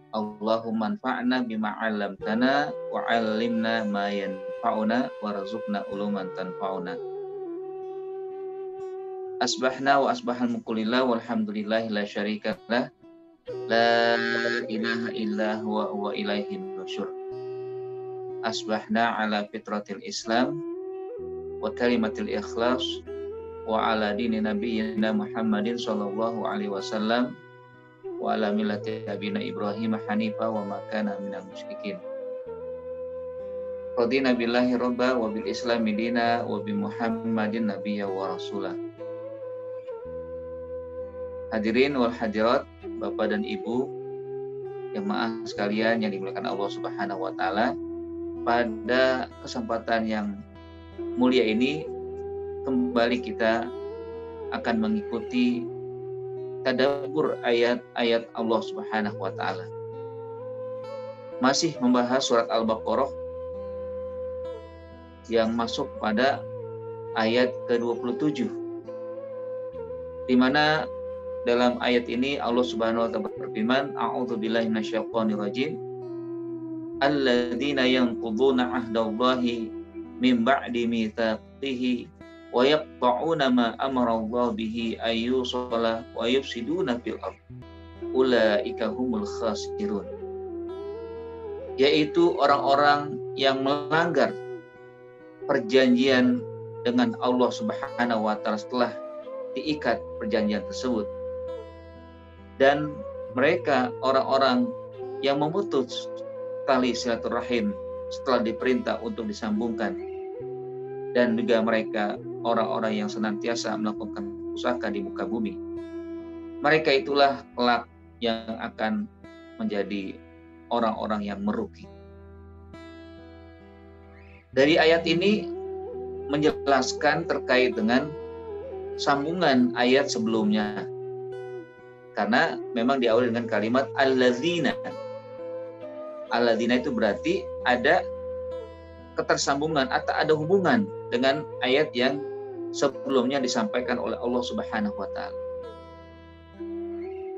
Allahumma anfa'na bima 'allamtana wa 'allimna ma yanfa'una warzuqna uluman tanfa'una. Asbahna wa asbahal mulkulillah walhamdulillahi la syarikalah la ilaha illa huwa ilaihin nusyur. Asbahna ala fitratil Islam wa kalimatil ikhlas wa ala dini nabiyyina Muhammadin sallallahu alaihi wasallam wa ala millati abina Ibrahim hanifa wa ma kana minal musyrikin. Radina billahi robba wa bil islami dina wa bi Muhammadin nabiyya wa rasulah. Hadirin wal hadirat, Bapak dan Ibu jemaah sekalian yang dimuliakan Allah Subhanahu wa taala, pada kesempatan yang mulia ini kembali kita akan mengikuti tadabbur ayat-ayat Allah Subhanahu wa taala. Masih membahas surat Al-Baqarah yang masuk pada ayat ke-27, di mana dalam ayat ini Allah Subhanahu wa taala berfirman, a'udzubillahi minasyaitonir rajim, alladzina yanquduna 'ahdallahi min ba'di mitsaqihi wa yaqta'una ma amara Allah bihi ayyusala wa yufsiduna fil ardh ulaika humul khasirun. Yaitu orang-orang yang melanggar perjanjian dengan Allah Subhanahu wa taala setelah diikat perjanjian tersebut, dan mereka orang-orang yang memutus tali silaturahim setelah diperintah untuk disambungkan, dan juga mereka orang-orang yang senantiasa melakukan pusaka di muka bumi. Mereka itulah kelak yang akan menjadi orang-orang yang merugi. Dari ayat ini menjelaskan terkait dengan sambungan ayat sebelumnya, karena memang diawali dengan kalimat alladzina. Alladzina itu berarti ada ketersambungan atau ada hubungan dengan ayat yang sebelumnya disampaikan oleh Allah Subhanahu wa taala.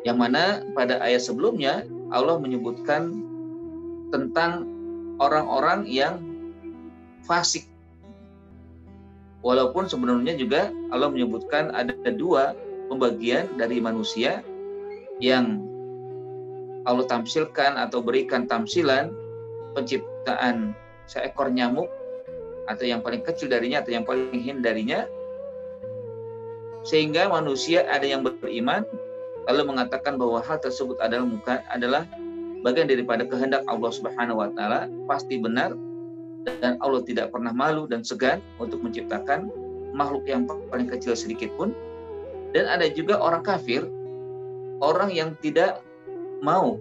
Yang mana pada ayat sebelumnya Allah menyebutkan tentang orang-orang yang fasik. Walaupun sebenarnya juga Allah menyebutkan ada dua pembagian dari manusia yang Allah tamsilkan atau berikan tamsilan penciptaan seekor nyamuk, atau yang paling kecil darinya atau yang paling hin darinya, sehingga manusia ada yang beriman lalu mengatakan bahwa hal tersebut adalah bagian daripada kehendak Allah Subhanahu wa taala, pasti benar, dan Allah tidak pernah malu dan segan untuk menciptakan makhluk yang paling kecil sedikit pun. Dan ada juga orang kafir, orang yang tidak mau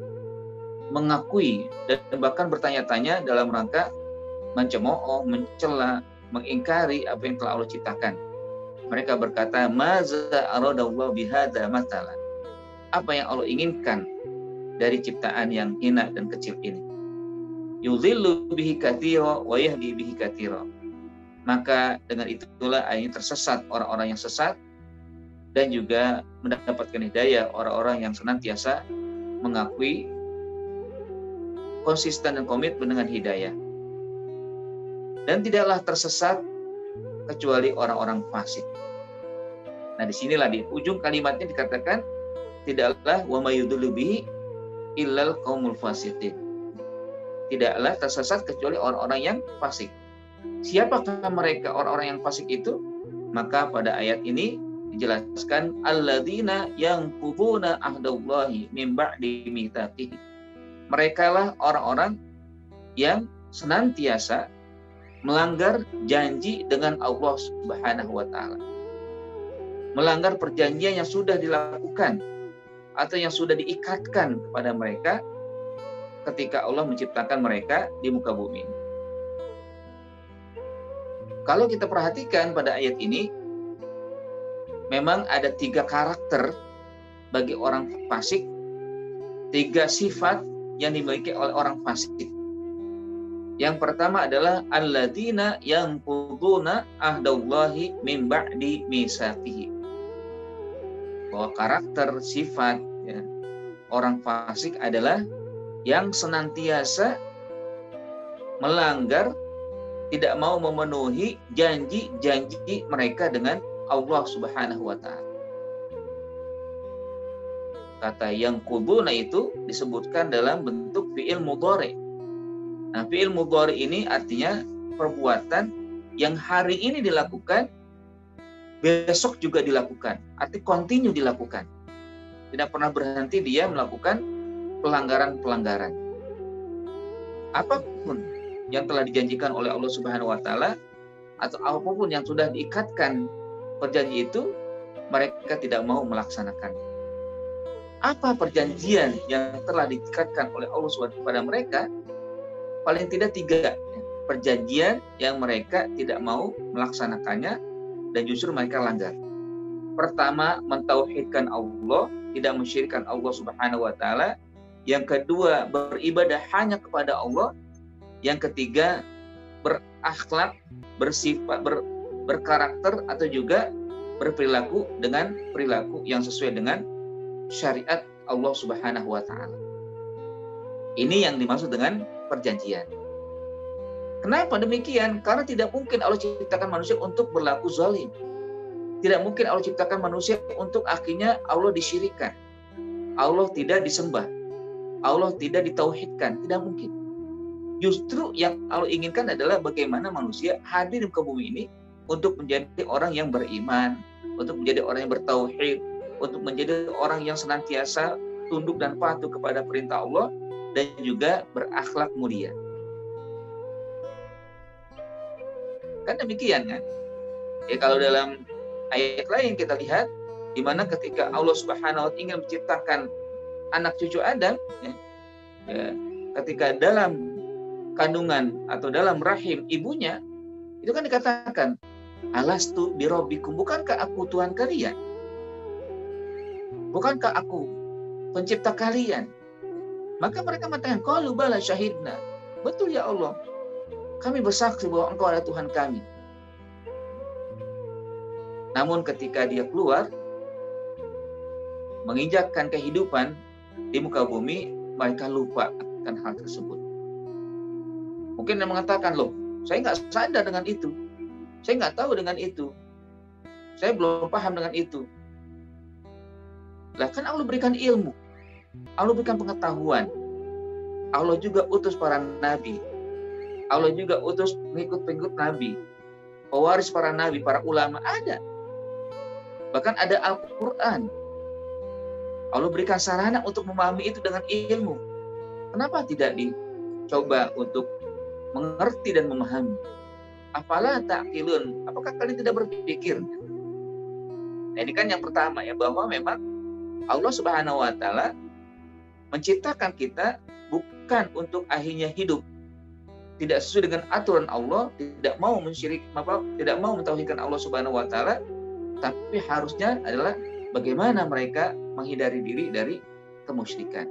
mengakui dan bahkan bertanya-tanya dalam rangka mencemooh, mencela, mengingkari apa yang telah Allah ciptakan. Mereka berkata, maza aradallahu bihadza matala. Apa yang Allah inginkan dari ciptaan yang hina dan kecil ini? Yudhillu bihi katsira wa yahdi bihi katsira. Maka dengan itulah ayat tersesat orang-orang yang sesat, dan juga mendapatkan hidayah orang-orang yang senantiasa mengakui, konsisten dan komitmen dengan hidayah. Dan tidaklah tersesat kecuali orang-orang fasik. Nah, disinilah di ujung kalimatnya dikatakan, tidaklah wa mayudullu bihi illal qaumul fasiqin. Tidaklah tersesat kecuali orang-orang yang fasik. Siapakah mereka orang-orang yang fasik itu? Maka pada ayat ini dijelaskan, alladzina yanquduna ahdallahi min ba'di mitsaqihi. Mereka lah orang-orang yang senantiasa melanggar janji dengan Allah Subhanahu wa taala. Melanggar perjanjian yang sudah dilakukan atau yang sudah diikatkan kepada mereka ketika Allah menciptakan mereka di muka bumi ini. Kalau kita perhatikan pada ayat ini, memang ada 3 karakter bagi orang fasik, 3 sifat yang dimiliki oleh orang fasik. Yang pertama adalah alladzina yanquduna ahdallahi min ba'di mitsaqihi. Bahwa karakter sifat ya, orang fasik adalah yang senantiasa melanggar, tidak mau memenuhi janji-janji mereka dengan Allah Subhanahu wa taala. Kata yang kuduna itu disebutkan dalam bentuk fi'il mudhari. Nah, fi'il mudhari ini artinya perbuatan yang hari ini dilakukan, besok juga dilakukan. Arti kontinu dilakukan. Tidak pernah berhenti dia melakukan pelanggaran-pelanggaran. Apapun yang telah dijanjikan oleh Allah Subhanahu wa taala atau apapun yang sudah diikatkan perjanjian itu, mereka tidak mau melaksanakan. Apa perjanjian yang telah diikatkan oleh Allah Subhanahu kepada mereka? Paling tidak 3 perjanjian yang mereka tidak mau melaksanakannya dan justru mereka langgar. Pertama, mentauhidkan Allah, tidak mensyirikkan Allah Subhanahu wa taala. Yang kedua, beribadah hanya kepada Allah. Yang ketiga, berakhlak, bersifat, berkarakter atau juga berperilaku dengan perilaku yang sesuai dengan syariat Allah Subhanahu wa taala. Ini yang dimaksud dengan perjanjian. Kenapa demikian? Karena tidak mungkin Allah ciptakan manusia untuk berlaku zalim. Tidak mungkin Allah ciptakan manusia untuk akhirnya Allah disyirikkan. Allah tidak disembah. Allah tidak ditauhidkan. Tidak mungkin. Justru yang Allah inginkan adalah bagaimana manusia hadir di muka bumi ini untuk menjadi orang yang beriman, untuk menjadi orang yang bertauhid, untuk menjadi orang yang senantiasa tunduk dan patuh kepada perintah Allah dan juga berakhlak mulia. Kan demikian kan? Ya, kalau dalam ayat lain kita lihat di mana ketika Allah Subhanahu wa taala ingin menciptakan anak cucu Adam, ya, ketika dalam kandungan atau dalam rahim ibunya, itu kan dikatakan, alastu birabbikum, bukankah aku Tuhan kalian? Bukankah aku pencipta kalian? Maka mereka mengatakan, qalu bala syahidna. Betul ya Allah, kami bersaksi bahwa Engkau adalah Tuhan kami. Namun ketika dia keluar menginjakkan kehidupan di muka bumi, mereka lupa akan hal tersebut. Mungkin dia mengatakan, loh, saya nggak sadar dengan itu, saya nggak tahu dengan itu, saya belum paham dengan itu. Lah kan Allah berikan ilmu, Allah berikan pengetahuan, Allah juga utus para nabi, Allah juga utus pengikut-pengikut nabi, pewaris para nabi, para ulama ada. Bahkan ada Al-Quran. Allah berikan sarana untuk memahami itu dengan ilmu. Kenapa tidak dicoba untuk mengerti dan memahami? Apalah ta'qilun? Apakah kalian tidak berpikir? Nah, ini kan yang pertama ya, bahwa memang Allah Subhanahu wa taala menciptakan kita bukan untuk akhirnya hidup tidak sesuai dengan aturan Allah, tidak mau tidak mau mentauhidkan Allah Subhanahu wa taala, tapi harusnya adalah bagaimana mereka menghindari diri dari kemusyrikan.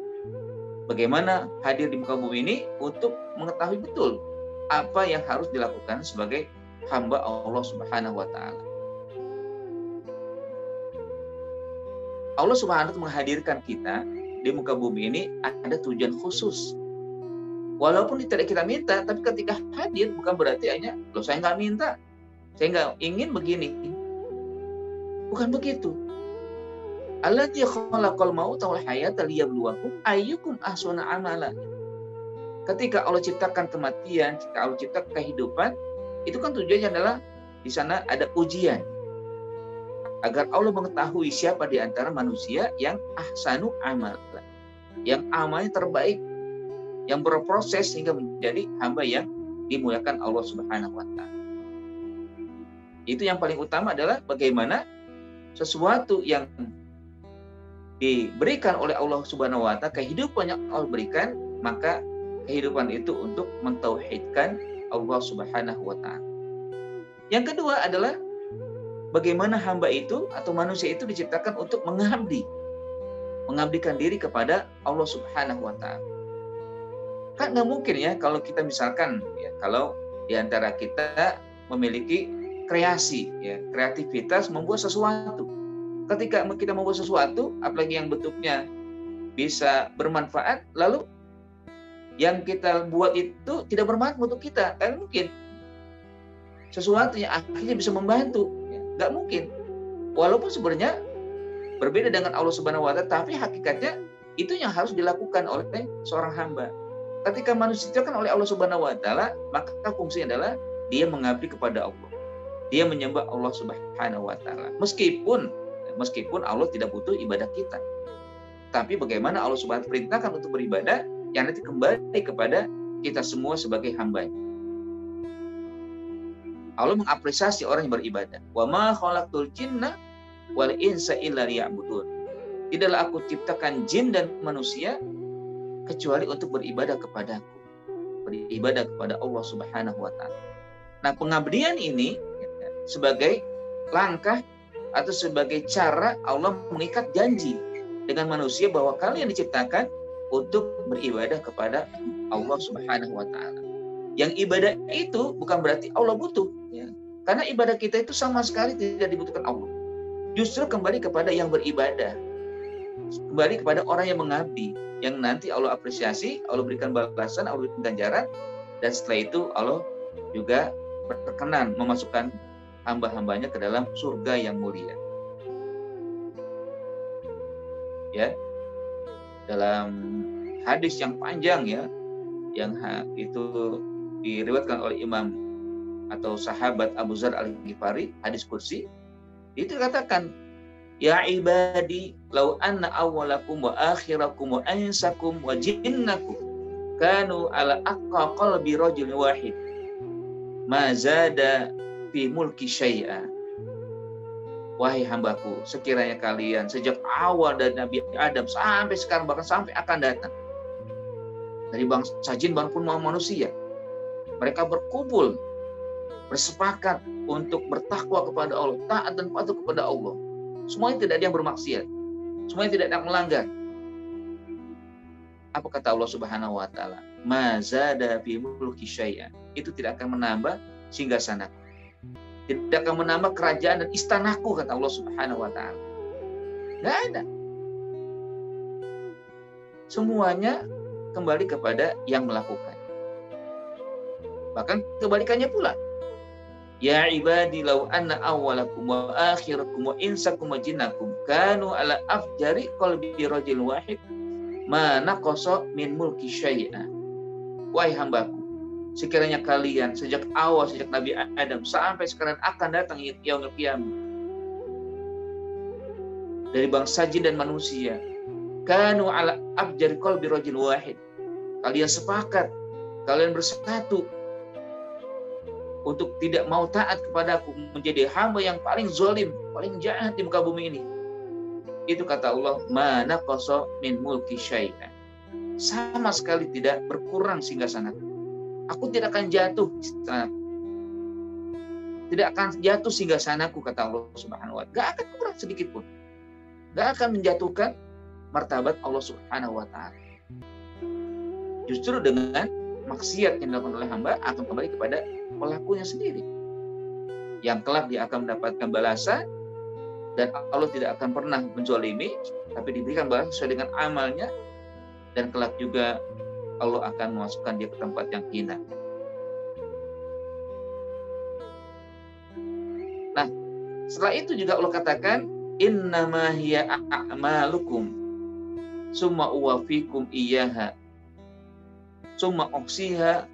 Bagaimana hadir di muka bumi ini untuk mengetahui betul apa yang harus dilakukan sebagai hamba Allah Subhanahu wa taala. Allah Subhanahu wa taala menghadirkan kita di muka bumi ini ada tujuan khusus. Walaupun tidak kita minta, tapi ketika hadir bukan berarti hanya, loh saya nggak minta, saya nggak ingin begini. Bukan begitu. Alladzii khalaqal mauta wal hayata liyabluwakum ayyukum ahsanu amala. Ketika Allah ciptakan kematian, ketika Allah ciptakan kehidupan, itu kan tujuannya adalah di sana ada ujian. Agar Allah mengetahui siapa di antara manusia yang ahsanu amala, yang amalnya terbaik, yang berproses sehingga menjadi hamba yang dimuliakan Allah Subhanahu wa taala. Itu yang paling utama adalah bagaimana sesuatu yang diberikan oleh Allah Subhanahu wa taala, kehidupan yang Allah berikan, maka kehidupan itu untuk mentauhidkan Allah Subhanahu wa taala. Yang kedua adalah bagaimana hamba itu atau manusia itu diciptakan untuk mengabdikan diri kepada Allah Subhanahu wa taala. Kan nggak mungkin ya kalau kita misalkan ya, kalau di antara kita memiliki kreasi ya, kreativitas membuat sesuatu. Ketika kita membuat sesuatu, apalagi yang bentuknya bisa bermanfaat, lalu yang kita buat itu tidak bermanfaat untuk kita, kan mungkin. Sesuatu yang akhirnya bisa membantu, ya, nggak mungkin. Walaupun sebenarnya berbeda dengan Allah Subhanahu wa taala, tapi hakikatnya itu yang harus dilakukan oleh seorang hamba. Ketika manusia diciptakan oleh Allah Subhanahu wa taala, maka fungsinya adalah dia mengabdi kepada Allah. Dia menyembah Allah Subhanahu wa taala. Meskipun Allah tidak butuh ibadah kita. Tapi bagaimana Allah Subhanahu wa taala perintahkan untuk beribadah yang nanti kembali kepada kita semua sebagai hamba. Allah mengapresiasi orang yang beribadah. Wa ma khalaqtul jinna wal insa illa liya'budun. Tidaklah aku ciptakan jin dan manusia kecuali untuk beribadah kepadaku. Beribadah kepada Allah Subhanahu wa taala. Nah, pengabdian ini sebagai langkah atau sebagai cara Allah mengikat janji dengan manusia bahwa kalian diciptakan untuk beribadah kepada Allah Subhanahu wa taala. Yang ibadah itu bukan berarti Allah butuh, ya. Karena ibadah kita itu sama sekali tidak dibutuhkan Allah. Justru kembali kepada yang beribadah. Kembali kepada orang yang mengabdi, yang nanti Allah apresiasi, Allah berikan balasan, Allah berikan ganjaran, dan setelah itu Allah juga berkenan memasukkan hamba-hambanya ke dalam surga yang mulia. Ya, dalam hadis yang panjang ya, yang itu diriwayatkan oleh Imam atau sahabat Abu Dzar Al-Ghifari, hadis kursi, itu katakan, ya ibadi law anna awwalakum wa akhirakum wa insakum wa jinnakum kanu ala aqqa qalbi rajul wahid ma zada fi mulki syai'a. Wahai hambaku, sekiranya kalian sejak awal dari Nabi Adam sampai sekarang, bahkan sampai akan datang, dari bangsa jin maupun manusia, mereka berkumpul, bersepakat untuk bertakwa kepada Allah, taat dan patuh kepada Allah. Semuanya tidak ada yang bermaksiat, semuanya tidak ada yang melanggar. Apa kata Allah Subhanahu wa taala? Ma zada fi mulki syai'a. Itu tidak akan menambah singgasanaku. Tidak akan menambah kerajaan dan istanaku, kata Allah Subhanahu wa taala. Enggak ada. Semuanya kembali kepada yang melakukan. Bahkan kebalikannya pula. Ya ibadi law anna awwalakum wa akhirakum wa insakum wa jinnakum kanu ala afjari qalbi rajul wahid ma naqasa min mulki syai'a. Wahai hambaku, sekiranya kalian sejak awal, sejak Nabi Adam sampai sekarang akan datang yaumul qiyamah, dari bangsa jin dan manusia, kanu ala afjari qalbi rajul wahid, kalian sepakat, kalian bersatu untuk tidak mau taat kepadaku, menjadi hamba yang paling zalim, paling jahat di muka bumi ini. Itu kata Allah, ma naqasa min mulki syai'an. Sama sekali tidak berkurang singgasanaku. Aku tidak akan jatuh singgasanaku. Tidak akan jatuh singgasanaku, kata Allah Subhanahu wa taala. Gak akan kurang sedikit pun. Gak akan menjatuhkan martabat Allah Subhanahu wa taala. Justru dengan maksiat yang dilakukan oleh hamba akan kembali kepada pelakunya sendiri, yang kelak dia akan mendapatkan balasan, dan Allah tidak akan pernah menzalimi, tapi diberikan balasan sesuai dengan amalnya, dan kelak juga Allah akan memasukkan dia ke tempat yang hina. Nah, setelah itu juga Allah katakan, innama hiya a'malukum summa uwafikum iyyaha summa uksiha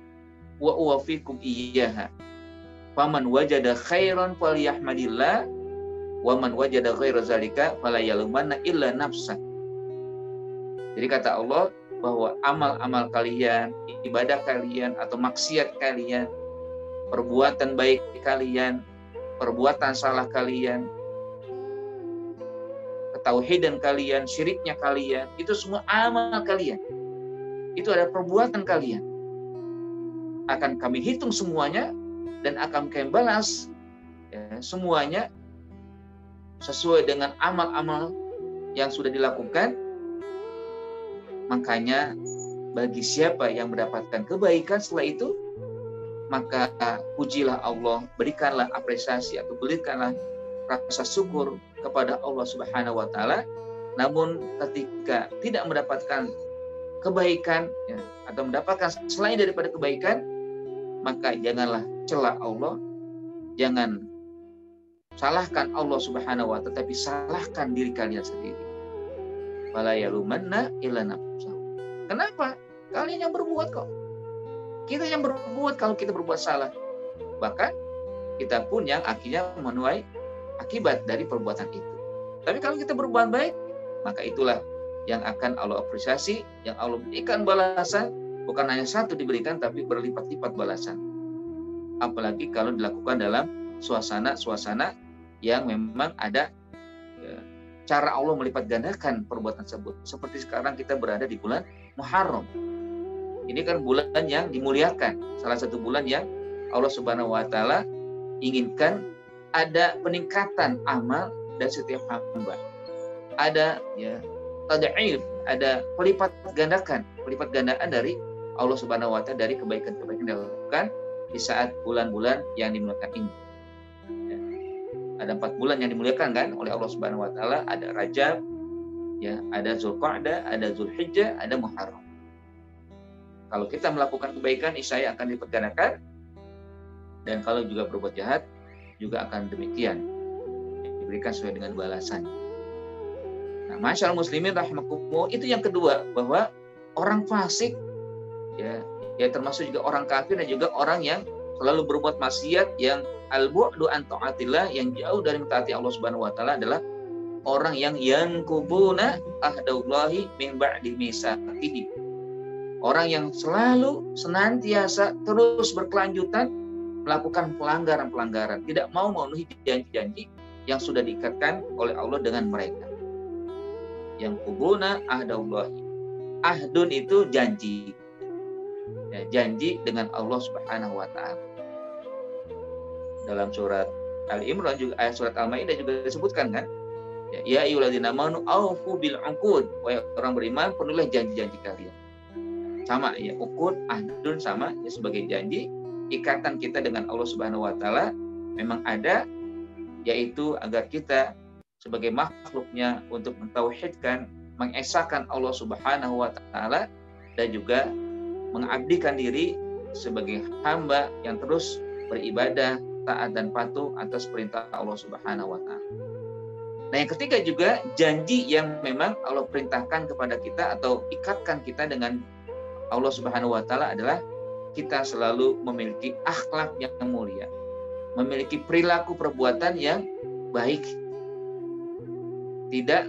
wa uwafikum iyyaha faman wajada khairan falyahmadillah wa man wajada ghaira zalika fala yalumanna illa nafsa. Jadi kata Allah, bahwa amal-amal kalian, ibadah kalian atau maksiat kalian, perbuatan baik kalian, perbuatan salah kalian, ketauhidan kalian, syiriknya kalian, itu semua amal kalian. Itu adalah perbuatan kalian. Akan kami hitung semuanya dan akan kami balas ya, semuanya sesuai dengan amal-amal yang sudah dilakukan. Makanya bagi siapa yang mendapatkan kebaikan setelah itu, maka pujilah Allah, berikanlah apresiasi atau berikanlah rasa syukur kepada Allah Subhanahu wa taala. Namun ketika tidak mendapatkan kebaikan ya, atau mendapatkan selain daripada kebaikan, maka janganlah cela Allah, jangan salahkan Allah Subhanahu wa taala, tetapi salahkan diri kalian sendiri. Fala yalumanna illa nafsahu. Kenapa? Kalian yang berbuat kok. Kita yang berbuat kalau kita berbuat salah. Bahkan kita pun yang akhirnya menuai akibat dari perbuatan itu. Tapi kalau kita berbuat baik, maka itulah yang akan Allah apresiasi, yang Allah berikan balasan, bukan hanya satu diberikan, tapi berlipat-lipat balasan. Apalagi kalau dilakukan dalam suasana-suasana yang memang ada ya, cara Allah melipat gandakan perbuatan tersebut. Seperti sekarang kita berada di bulan Muharram. Ini kan bulan yang dimuliakan, salah satu bulan yang Allah Subhanahu wa taala inginkan ada peningkatan amal dari setiap hamba. Ada ya tad'if, ada pelipat gandaan dari Allah Subhanahu wa taala dari kebaikan-kebaikan yang dilakukan di saat bulan-bulan yang dimuliakan ini. Ya. Ada 4 bulan yang dimuliakan kan oleh Allah Subhanahu wa taala, ada Rajab, ya, ada Zulqa'dah, ada Zulhijjah, ada Muharram. Kalau kita melakukan kebaikan, niscaya akan dilipat gandakan, dan kalau juga berbuat jahat juga akan demikian, diberikan sesuai dengan balasan. Nah, masyaallah muslimin rahimakumullah, itu yang kedua, bahwa orang fasik ya termasuk juga orang kafir dan juga orang yang selalu berbuat maksiat, yang al-bu'du an ta'atillah, yang jauh dari mentaati Allah Subhanahu wa taala, adalah orang yang yankubuna ahdallahi min ba'di misaqihi. Orang yang selalu senantiasa terus berkelanjutan melakukan pelanggaran-pelanggaran, tidak mau memenuhi janji-janji yang sudah diikatkan oleh Allah dengan mereka. Yang kubuna ahdallahi. Ahdun itu janji. Ya, janji dengan Allah Subhanahu wa taala. Dalam surat Al-Imran juga, surat Al-Maidah juga disebutkan kan? Ya ayyuhalladzina amanu aufu bil uqud. Wahai orang beriman, penuhilah janji-janji kalian. Sama ya, uqud, ahdun sama ya, sebagai janji. Ikatan kita dengan Allah Subhanahu wa taala memang ada, yaitu agar kita sebagai makhluknya untuk mentauhidkan, mengesahkan Allah Subhanahu wa taala, dan juga mengabdikan diri sebagai hamba yang terus beribadah, taat dan patuh atas perintah Allah Subhanahu wa taala. Nah, yang ketiga juga janji yang memang Allah perintahkan kepada kita atau ikatkan kita dengan Allah Subhanahu wa taala adalah kita selalu memiliki akhlak yang mulia, memiliki perilaku perbuatan yang baik, tidak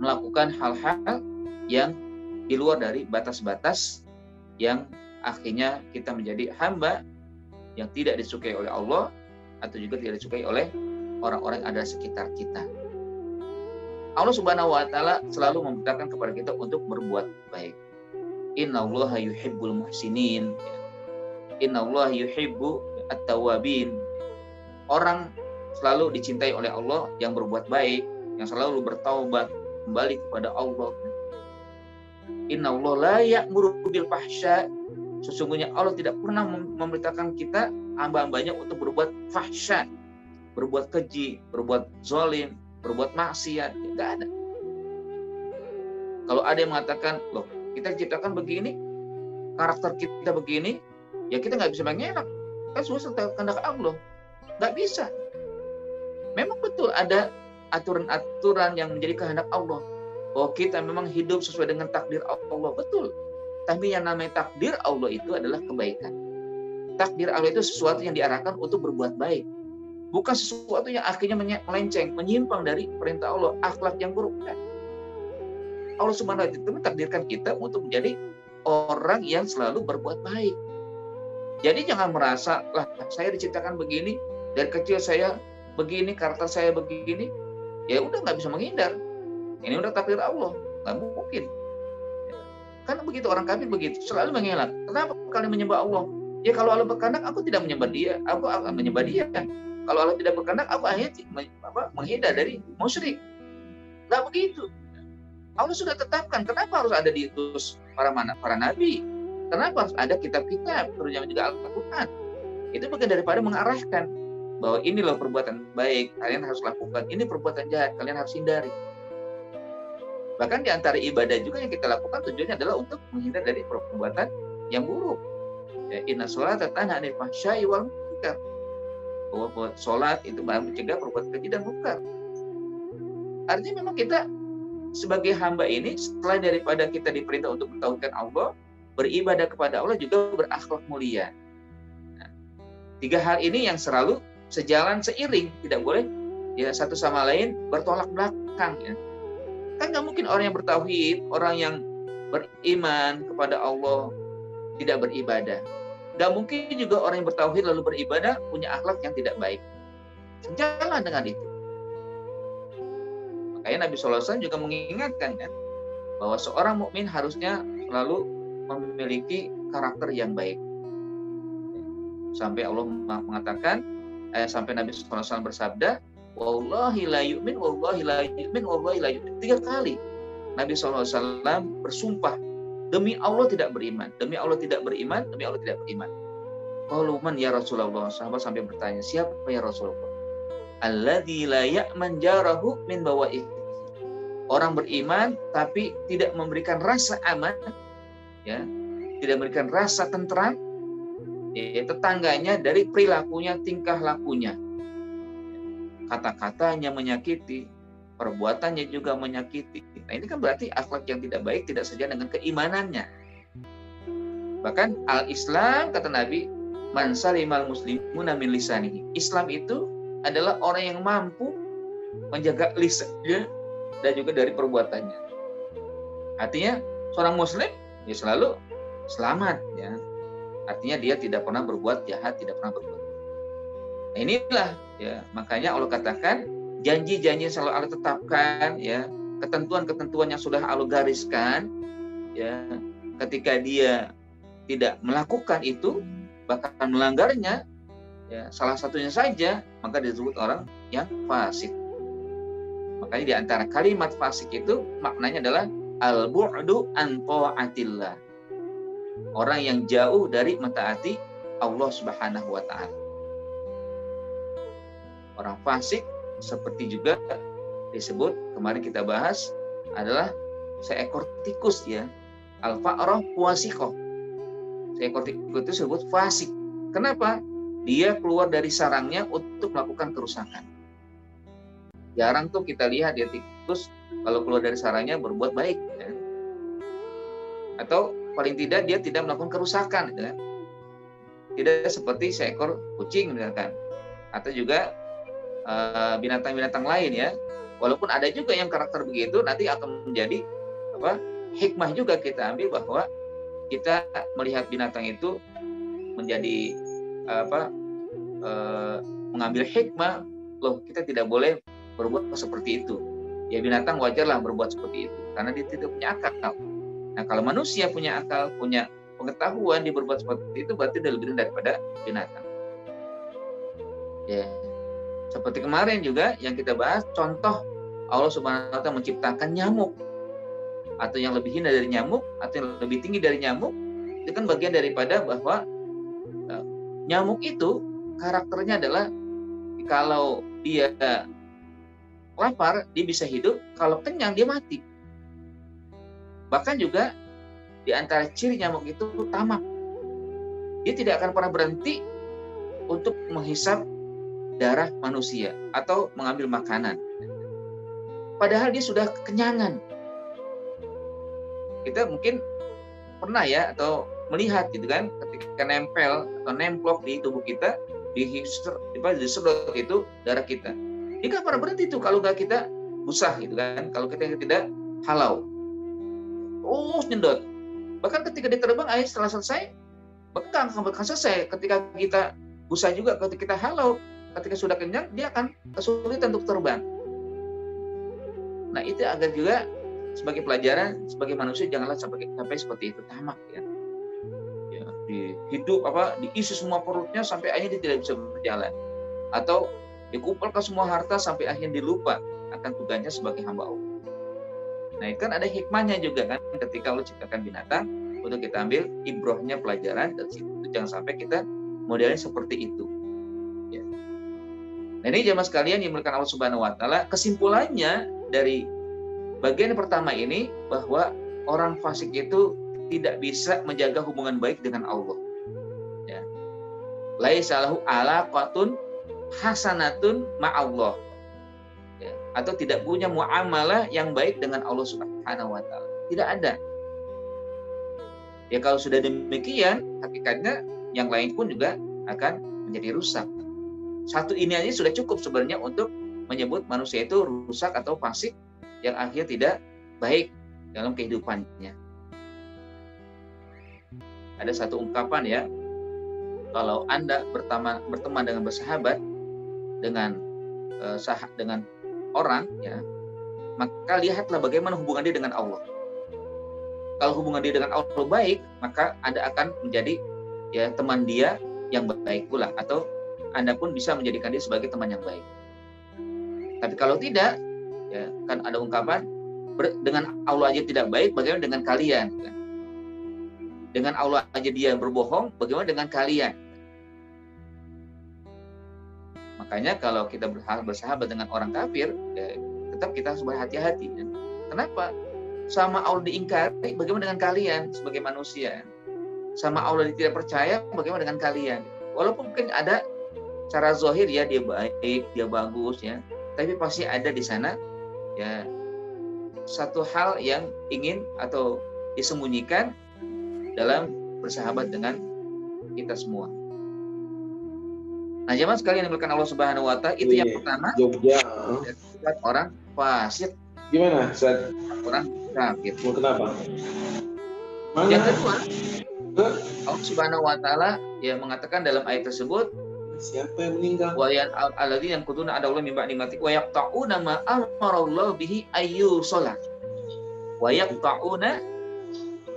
melakukan hal-hal yang di luar dari batas-batas yang akhirnya kita menjadi hamba yang tidak disukai oleh Allah atau juga tidak disukai oleh orang-orang yang ada sekitar kita. Allah Subhanahu wa taala selalu memerintahkan kepada kita untuk berbuat baik. Innallaha yuhibbul muhsinin. Innallaha yuhibbu at-tawwabin. Orang selalu dicintai oleh Allah yang berbuat baik, yang selalu bertaubat, kembali kepada Allah. Innallaha la ya'muru bil fahsya. Sesungguhnya Allah tidak pernah memerintahkan kita, hamba-hambanya, untuk berbuat fahsya, berbuat keji, berbuat zalim, berbuat maksiat. Tidak ada. Kalau ada yang mengatakan, loh, kita diciptakan begini, karakter kita begini, ya kita nggak bisa mengelak. Kan sesuai kehendak Allah. Nggak bisa. Memang betul ada aturan-aturan yang menjadi kehendak Allah. Bahwa kita memang hidup sesuai dengan takdir Allah. Betul. Tapi yang namanya takdir Allah itu adalah kebaikan. Takdir Allah itu sesuatu yang diarahkan untuk berbuat baik. Bukan sesuatu yang akhirnya melenceng, menyimpang dari perintah Allah, akhlak yang buruk. Allah Subhanahu wa taala mentakdirkan kita untuk menjadi orang yang selalu berbuat baik. Jadi jangan merasa, lah saya diciptakan begini, dari kecil saya begini, karakter saya begini, ya udah nggak bisa menghindar. Ini udah takdir Allah, nggak mungkin. Karena begitu orang kafir begitu, selalu mengelak. Kenapa kalian menyembah Allah? Ya kalau Allah berkehendak, aku tidak menyembah dia, aku akan menyembah dia. Kalau Allah tidak berkehendak, aku akhirnya menghindar dari musyrik. Nggak begitu. Allah sudah tetapkan. Kenapa harus ada diutus para nabi? Kenapa harus ada kitab-kitab, terutama juga Al-Quran? Itu bagian daripada mengarahkan bahwa ini loh perbuatan baik, kalian harus lakukan. Ini perbuatan jahat, kalian harus hindari. Bahkan di antara ibadah juga yang kita lakukan tujuannya adalah untuk menghindar dari perbuatan yang buruk. Ya, inna sholata tanha 'anil fahsya'i wal munkar. Bahwa sholat itu mencegah perbuatan keji dan munkar. Artinya memang kita sebagai hamba ini, selain daripada kita diperintah untuk mentauhidkan Allah, beribadah kepada Allah juga berakhlak mulia. Nah, 3 hal ini yang selalu sejalan seiring, tidak boleh ya satu sama lain bertolak belakang. Ya. Kan nggak mungkin orang yang bertauhid, orang yang beriman kepada Allah tidak beribadah. Nggak mungkin juga orang yang bertauhid lalu beribadah punya akhlak yang tidak baik. Sejalan dengan itu. Makanya Nabi SAW juga mengingatkan kan, bahwa seorang mukmin harusnya selalu memiliki karakter yang baik. Sampai Allah mengatakan, sampai Nabi SAW bersabda, wallahi la yu'min, wallahi la yu'min, wallahi la yu'min. 3 kali Nabi SAW bersumpah, demi Allah tidak beriman, demi Allah tidak beriman, demi Allah tidak beriman. Qalu man ya Rasulullah, sahabat sampai bertanya, siapa ya Rasulullah? Alladzi la ya'man jarahu min bawa'i. Orang beriman tapi tidak memberikan rasa aman, ya, tidak memberikan rasa tentram, ya, tetangganya dari perilakunya, tingkah lakunya. Kata-katanya menyakiti, perbuatannya juga menyakiti. Nah, ini kan berarti akhlak yang tidak baik tidak sejalan dengan keimanannya. Bahkan al-Islam, kata Nabi, man salimal muslimuna min lisanihi. Islam itu adalah orang yang mampu menjaga lisannya dan juga dari perbuatannya. Artinya seorang muslim ya selalu selamat, ya. Artinya dia tidak pernah berbuat jahat, tidak pernah berbuat. Nah, inilah ya, makanya Allah katakan janji-janji yang selalu Allah tetapkan, ya, ketentuan-ketentuan yang sudah Allah gariskan, ya, ketika dia tidak melakukan itu bahkan melanggarnya, ya, salah satunya saja, maka disebut orang yang fasik. Makanya di antara kalimat fasik itu maknanya adalah al-bu'du an ta'atillah. Orang yang jauh dari mentaati Allah Subhanahu wa taala. Orang fasik seperti juga disebut kemarin kita bahas adalah seekor tikus, ya. Al-fa'rah wasiqah. Seekor tikus itu disebut fasik. Kenapa? Dia keluar dari sarangnya untuk melakukan kerusakan. Jarang tuh kita lihat ya tikus kalau keluar dari sarangnya berbuat baik, ya. Atau paling tidak dia tidak melakukan kerusakan, ya. Tidak seperti seekor kucing misalkan, atau juga binatang-binatang lain, ya. Walaupun ada juga yang karakter begitu, nanti akan menjadi hikmah juga kita ambil bahwa kita melihat binatang itu menjadi mengambil hikmah, loh kita tidak boleh berbuat seperti itu. Ya binatang wajarlah berbuat seperti itu karena dia tidak punya akal. Nah kalau manusia punya akal, punya pengetahuan, dia berbuat seperti itu berarti dia lebih daripada binatang. Ya. Seperti kemarin juga yang kita bahas, contoh Allah Subhanahu wa taala menciptakan nyamuk, atau yang lebih hina dari nyamuk, atau yang lebih tinggi dari nyamuk, itu kan bagian daripada bahwa nyamuk itu karakternya adalah kalau dia lapar dia bisa hidup, kalau kenyang dia mati. Bahkan juga di antara ciri nyamuk itu tamak. Dia tidak akan pernah berhenti untuk menghisap darah manusia atau mengambil makanan. Padahal dia sudah kekenyangan. Kita mungkin pernah ya atau melihat gitu kan, ketika nempel atau nemplok di tubuh kita, disedot itu darah kita. Dia nggak pernah berhenti tuh kalau nggak kita usah gitu kan, kalau kita tidak halau. terus nyedot. Bahkan ketika dia terbang, air setelah selesai, bekang selesai. Ketika kita usah juga, ketika kita halau, ketika sudah kenyang, dia akan kesulitan untuk terbang. Nah, itu agar juga sebagai pelajaran, sebagai manusia janganlah sampai seperti itu, tamak ya. Di hidup diisi semua perutnya sampai akhirnya dia tidak bisa berjalan, atau dikumpulkan semua harta sampai akhirnya dilupa akan tugasnya sebagai hamba Allah. Nah, kan ada hikmahnya juga kan ketika Allah ciptakan binatang untuk kita ambil ibrohnya, pelajaran dari situ. Jangan sampai kita modelnya seperti itu. Ya. Nah, ini jamaah sekalian yang dimuliakan Allah Subhanahu Wa Taala, kesimpulannya dari bagian pertama ini bahwa orang fasik itu tidak bisa menjaga hubungan baik dengan Allah. Ya. Laisa lahu alaqatun hasanatun ma'allah. Ya. Atau tidak punya muamalah yang baik dengan Allah Subhanahu wa taala. Tidak ada. Ya, kalau sudah demikian, hakikatnya yang lain pun juga akan menjadi rusak. Satu ini aja sudah cukup sebenarnya untuk menyebut manusia itu rusak atau fasik yang akhirnya tidak baik dalam kehidupannya. Ada satu ungkapan ya, kalau Anda berteman dengan bersahabat dengan orang ya, maka lihatlah bagaimana hubungan dia dengan Allah. Kalau hubungan dia dengan Allah baik, maka Anda akan menjadi ya teman dia yang baik pula, atau Anda pun bisa menjadikan dia sebagai teman yang baik. Tapi kalau tidak, ya kan ada ungkapan dengan Allah aja tidak baik, bagaimana dengan kalian? Dengan Allah aja dia berbohong, bagaimana dengan kalian? Makanya kalau kita bersahabat dengan orang kafir, ya, tetap kita harus berhati-hati. Kenapa? Sama Allah diingkari, bagaimana dengan kalian sebagai manusia? Sama Allah tidak percaya, bagaimana dengan kalian? Walaupun mungkin ada cara zahir ya dia baik, dia bagus ya, tapi pasti ada di sana ya satu hal yang ingin atau disembunyikan dalam bersahabat dengan kita semua. Nah, jemaah sekalian yang dimuliakan Allah Subhanahu wa taala, itu yang pertama. Orang fasik. Gimana, Ustaz? Orang kafir. Kenapa? Mana? Yang kedua, Allah Subhanahu wa taala yang mengatakan dalam ayat tersebut, siapa yang meninggal? Wa yan alladzina yanquduna ada Allah min ba'di mati wa yaqta'una ma amarallahu bihi ayyusala. Wa yaqta'una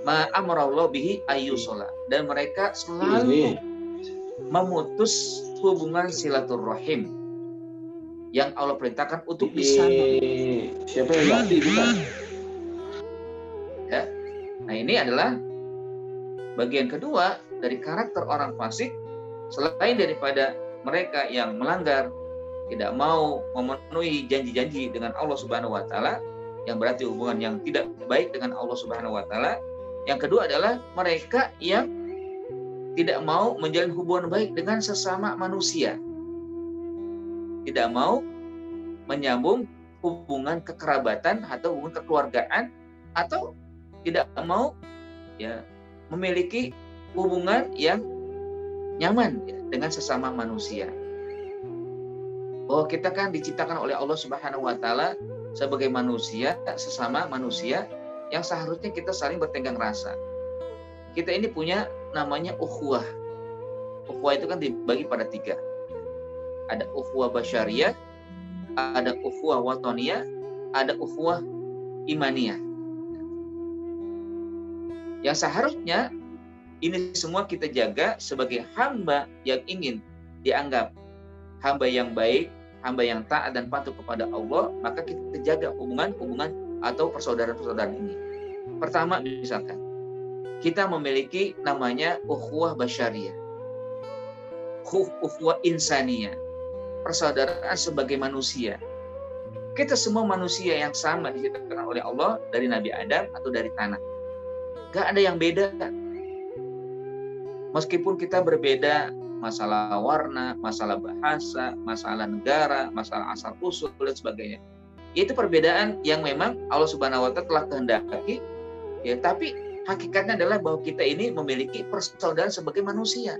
ma amarallahu bihi ayyusala. Dan mereka selalu memutus hubungan silaturahim yang Allah perintahkan untuk disambung. Siapa yang mati bukan? Ya. Nah, ini adalah bagian kedua dari karakter orang fasik. Selain daripada mereka yang melanggar, tidak mau memenuhi janji-janji dengan Allah Subhanahu wa taala, yang berarti hubungan yang tidak baik dengan Allah Subhanahu wa taala. Yang kedua adalah mereka yang tidak mau menjalin hubungan baik dengan sesama manusia. Tidak mau menyambung hubungan kekerabatan atau hubungan kekeluargaan, atau tidak mau ya memiliki hubungan yang nyaman ya, dengan sesama manusia. Bahwa kita kan diciptakan oleh Allah Subhanahu wa taala sebagai manusia, sesama manusia yang seharusnya kita saling bertenggang rasa. Kita ini punya namanya ukhuwah. Ukhuwah itu kan dibagi pada 3. Ada ukhuwah basyariyah, ada ukhuwah watoniyah, ada ukhuwah imaniyah. Yang seharusnya ini semua kita jaga sebagai hamba yang ingin dianggap hamba yang baik, hamba yang taat dan patuh kepada Allah, maka kita jaga hubungan atau persaudaraan-persaudaraan ini. Pertama, misalkan kita memiliki namanya ukhuwah basyariyah, ukhuwah insaniyah, persaudaraan sebagai manusia. Kita semua manusia yang sama diciptakan oleh Allah dari Nabi Adam atau dari tanah. Gak ada yang beda. Meskipun kita berbeda masalah warna, masalah bahasa, masalah negara, masalah asal usul dan sebagainya. Itu perbedaan yang memang Allah Subhanahu wa taala telah kehendaki. Ya, tapi hakikatnya adalah bahwa kita ini memiliki persaudaraan sebagai manusia.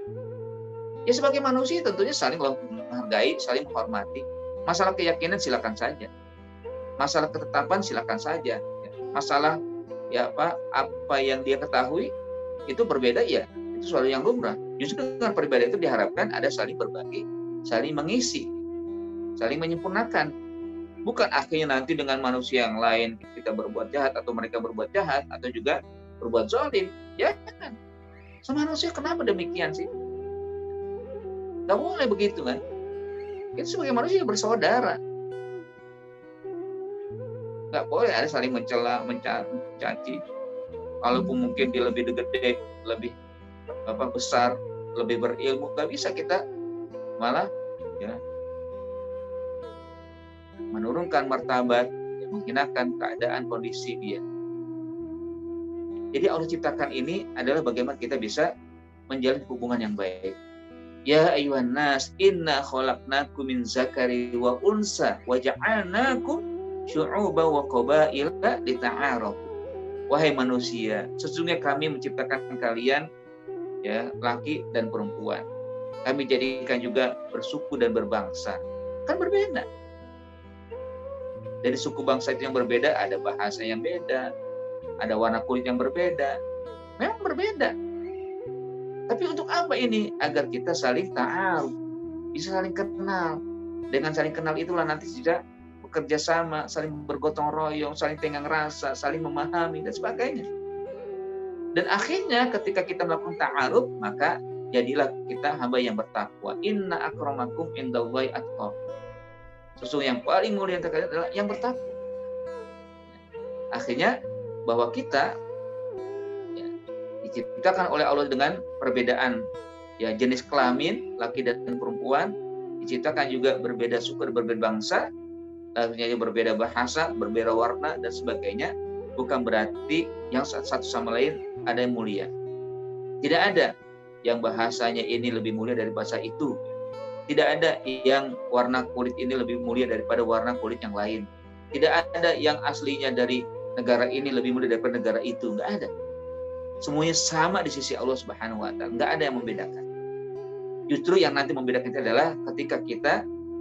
Ya, sebagai manusia tentunya saling menghargai, saling menghormati. Masalah keyakinan silakan saja. Masalah ketetapan silakan saja. Masalah apa yang dia ketahui itu berbeda, ya itu suatu yang lumrah. Justru dengan perbedaan itu diharapkan ada saling berbagi, saling mengisi, saling menyempurnakan. Bukan akhirnya nanti dengan manusia yang lain kita berbuat jahat atau mereka berbuat jahat atau juga berbuat zalim. Jangan. Sama manusia kenapa demikian sih? Gak boleh begitu kan? Kita sebagai manusia bersaudara. Gak boleh ada saling mencela, mencaci. Kalaupun mungkin dia lebih gede, lebih besar, lebih berilmu, gak bisa kita malah ya menurunkan martabat, ya, menghinakan keadaan kondisi dia. Jadi Allah ciptakan ini adalah bagaimana kita bisa menjalin hubungan yang baik. Ya ayyuhan nas, inna khalaqnakum min zakari wa unsa wa ja'alnakum syu'uban wa qabaila lita'arafu. Wahai manusia, sesungguhnya kami menciptakan kalian ya laki dan perempuan. Kami jadikan juga bersuku dan berbangsa. Kan berbeda. Dari suku bangsa itu yang berbeda, ada bahasa yang beda, ada warna kulit yang berbeda. Memang berbeda. Tapi untuk apa ini? Agar kita saling ta'aruf, bisa saling kenal. Dengan saling kenal itulah nanti tidak bekerja sama, saling bergotong royong, saling tenggang rasa, saling memahami, dan sebagainya. Dan akhirnya ketika kita melakukan ta'aruf, maka jadilah kita hamba yang bertakwa. Inna akramakum indallahi atqakum. Sesungguhnya yang paling mulia terkadang adalah yang bertakwa. Akhirnya bahwa kita ya, diciptakan oleh Allah dengan perbedaan ya jenis kelamin laki dan perempuan, diciptakan juga berbeda suku dan berbeda bangsa, lalu berbeda bahasa, berbeda warna dan sebagainya. Bukan berarti yang satu sama lain ada yang mulia. Tidak ada yang bahasanya ini lebih mulia dari bahasa itu. Tidak ada yang warna kulit ini lebih mulia daripada warna kulit yang lain. Tidak ada yang aslinya dari negara ini lebih mulia daripada negara itu. Nggak ada. Semuanya sama di sisi Allah Subhanahu wa Ta'ala. Nggak ada yang membedakan. Justru yang nanti membedakan itu adalah ketika kita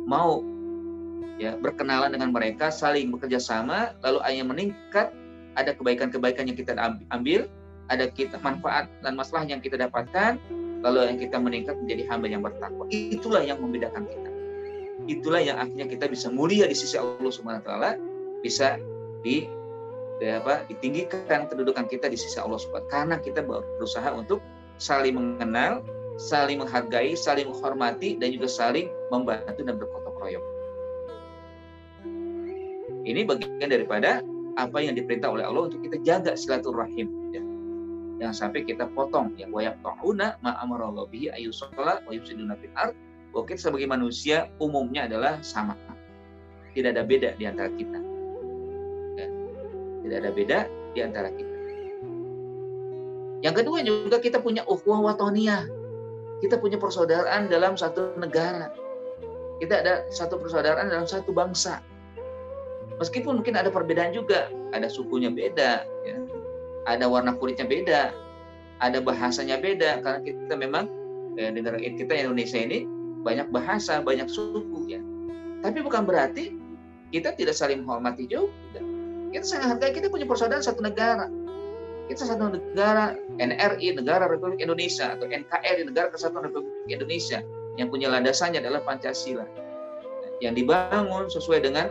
mau ya berkenalan dengan mereka, saling bekerja sama, lalu hanya meningkat, ada kebaikan-kebaikan yang kita ambil, ada kita manfaat dan masalah yang kita dapatkan, lalu yang kita meningkat menjadi hamba yang bertakwa. Itulah yang membedakan kita. Itulah yang akhirnya kita bisa mulia di sisi Allah Subhanahu wa Ta'ala, bisa ditinggikan kedudukan kita di sisi Allah Subhanahu wa Ta'ala, karena kita berusaha untuk saling mengenal, saling menghargai, saling menghormati, dan juga saling membantu dan bergotong royong. Ini bagian daripada apa yang diperintah oleh Allah untuk kita jaga silaturahim. Ya. Jangan sampai kita potong ya, wa yaqta'una ma amara Allah bihi ayyusalla wa yufsiduna fil ard. Bahwa kita sebagai manusia umumnya adalah sama. Tidak ada beda di antara kita. Ya. Tidak ada beda di antara kita. Yang kedua juga kita punya ukhuwah watoniyah. Kita punya persaudaraan dalam satu negara. Kita ada satu persaudaraan dalam satu bangsa. Meskipun mungkin ada perbedaan juga, ada sukunya beda, ya. Ada warna kulitnya beda, ada bahasanya beda, karena kita memang negara kita Indonesia ini banyak bahasa, banyak suku, ya. Tapi bukan berarti kita tidak saling menghormati juga. Kita saling hargai, kita punya persaudaraan satu negara. Kita satu negara, NRI, Negara Republik Indonesia, atau NKRI, Negara Kesatuan Republik Indonesia, yang punya landasannya adalah Pancasila, yang dibangun sesuai dengan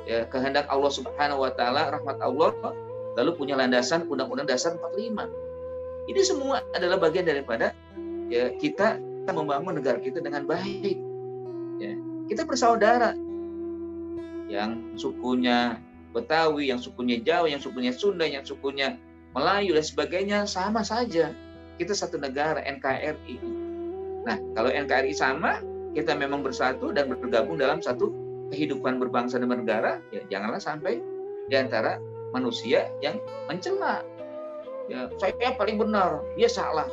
ya, kehendak Allah Subhanahu wa Ta'ala, rahmat Allah, lalu punya landasan Undang-Undang Dasar 45. Ini semua adalah bagian daripada ya, kita membangun negara kita dengan baik. Ya, kita bersaudara. Yang sukunya Betawi, yang sukunya Jawa, yang sukunya Sunda, yang sukunya Melayu dan sebagainya sama saja. Kita satu negara, NKRI. Nah, kalau NKRI sama, kita memang bersatu dan bergabung dalam satu kehidupan berbangsa dan bernegara, ya janganlah sampai di antara manusia yang mencela. Ya, saya paling benar, dia salah.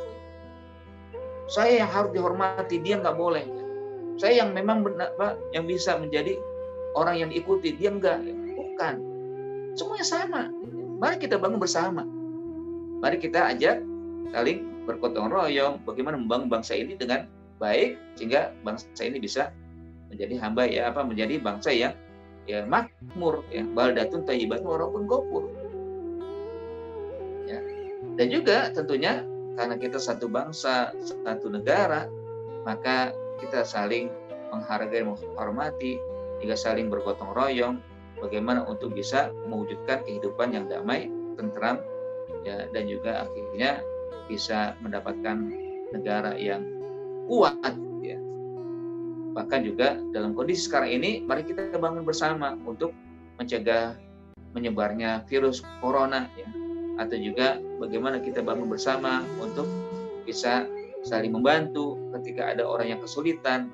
Saya yang harus dihormati, dia nggak boleh. Saya yang memang benar, yang bisa menjadi orang yang diikuti, dia enggak. Bukan. Semuanya sama. Mari kita bangun bersama. Mari kita ajak saling bergotong royong, bagaimana membangun bangsa ini dengan baik sehingga bangsa ini bisa menjadi hamba ya menjadi bangsa yang ya makmur ya, baldatun thayyibatun wa rabbun ghafur. Dan juga tentunya karena kita satu bangsa, satu negara, maka kita saling menghargai, menghormati, juga saling bergotong royong, bagaimana untuk bisa mewujudkan kehidupan yang damai, tentram, ya, dan juga akhirnya bisa mendapatkan negara yang kuat, ya. Bahkan juga dalam kondisi sekarang ini, mari kita bangun bersama untuk mencegah menyebarnya virus corona, ya. Atau juga bagaimana kita bangun bersama untuk bisa saling membantu ketika ada orang yang kesulitan,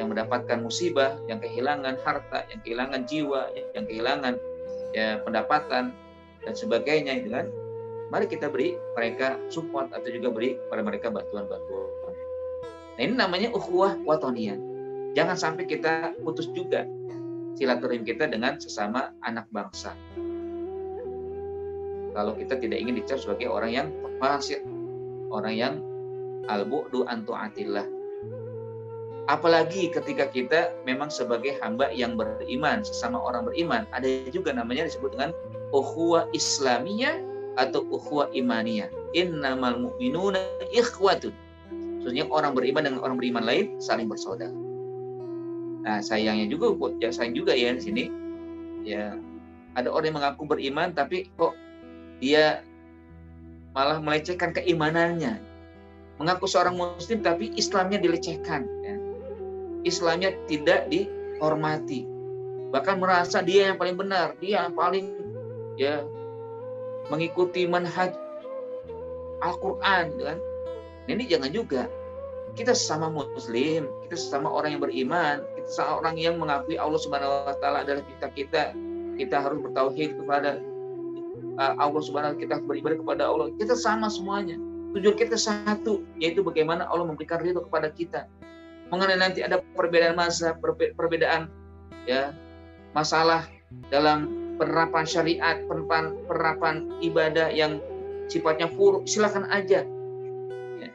yang mendapatkan musibah, yang kehilangan harta, yang kehilangan jiwa, yang kehilangan, ya, pendapatan dan sebagainya, gitu kan. Mari kita beri mereka support atau juga beri pada mereka bantuan-bantuan. Nah, ini namanya ukhuwah watoniyah. Jangan sampai kita putus juga silaturahim kita dengan sesama anak bangsa. Kalau kita tidak ingin dicap sebagai orang yang fasik, orang yang al-bu'du an ta'atillah. Apalagi ketika kita memang sebagai hamba yang beriman, sesama orang beriman, ada juga namanya disebut dengan ukhuwah islamiyah atau ukhuwah imaniyah. Innamal mu'minuna ikhwatun. Maksudnya orang beriman dengan orang beriman lain saling bersaudara. Nah, sayangnya juga, sayang juga ya di sini, ya, ada orang yang mengaku beriman tapi kok dia malah melecehkan keimanannya. Mengaku seorang muslim tapi Islamnya dilecehkan, ya. Islamnya tidak dihormati. Bahkan merasa dia yang paling benar, dia yang paling, ya, mengikuti manhaj Al-Quran, kan? Ini jangan juga. Kita sesama muslim, kita sesama orang yang beriman, kita sesama orang yang mengakui Allah Subhanahu wa taala adalah kita. Kita harus bertauhid kepada Allah Subhanahu wa taala, kita beribadah kepada Allah. Kita sama semuanya. Tujuan kita satu, yaitu bagaimana Allah memberikan ridho kepada kita. Mengenai nanti ada perbedaan mazhab, perbedaan, ya, masalah dalam penerapan syariat, penerapan ibadah yang sifatnya furu', silakan aja. Ya.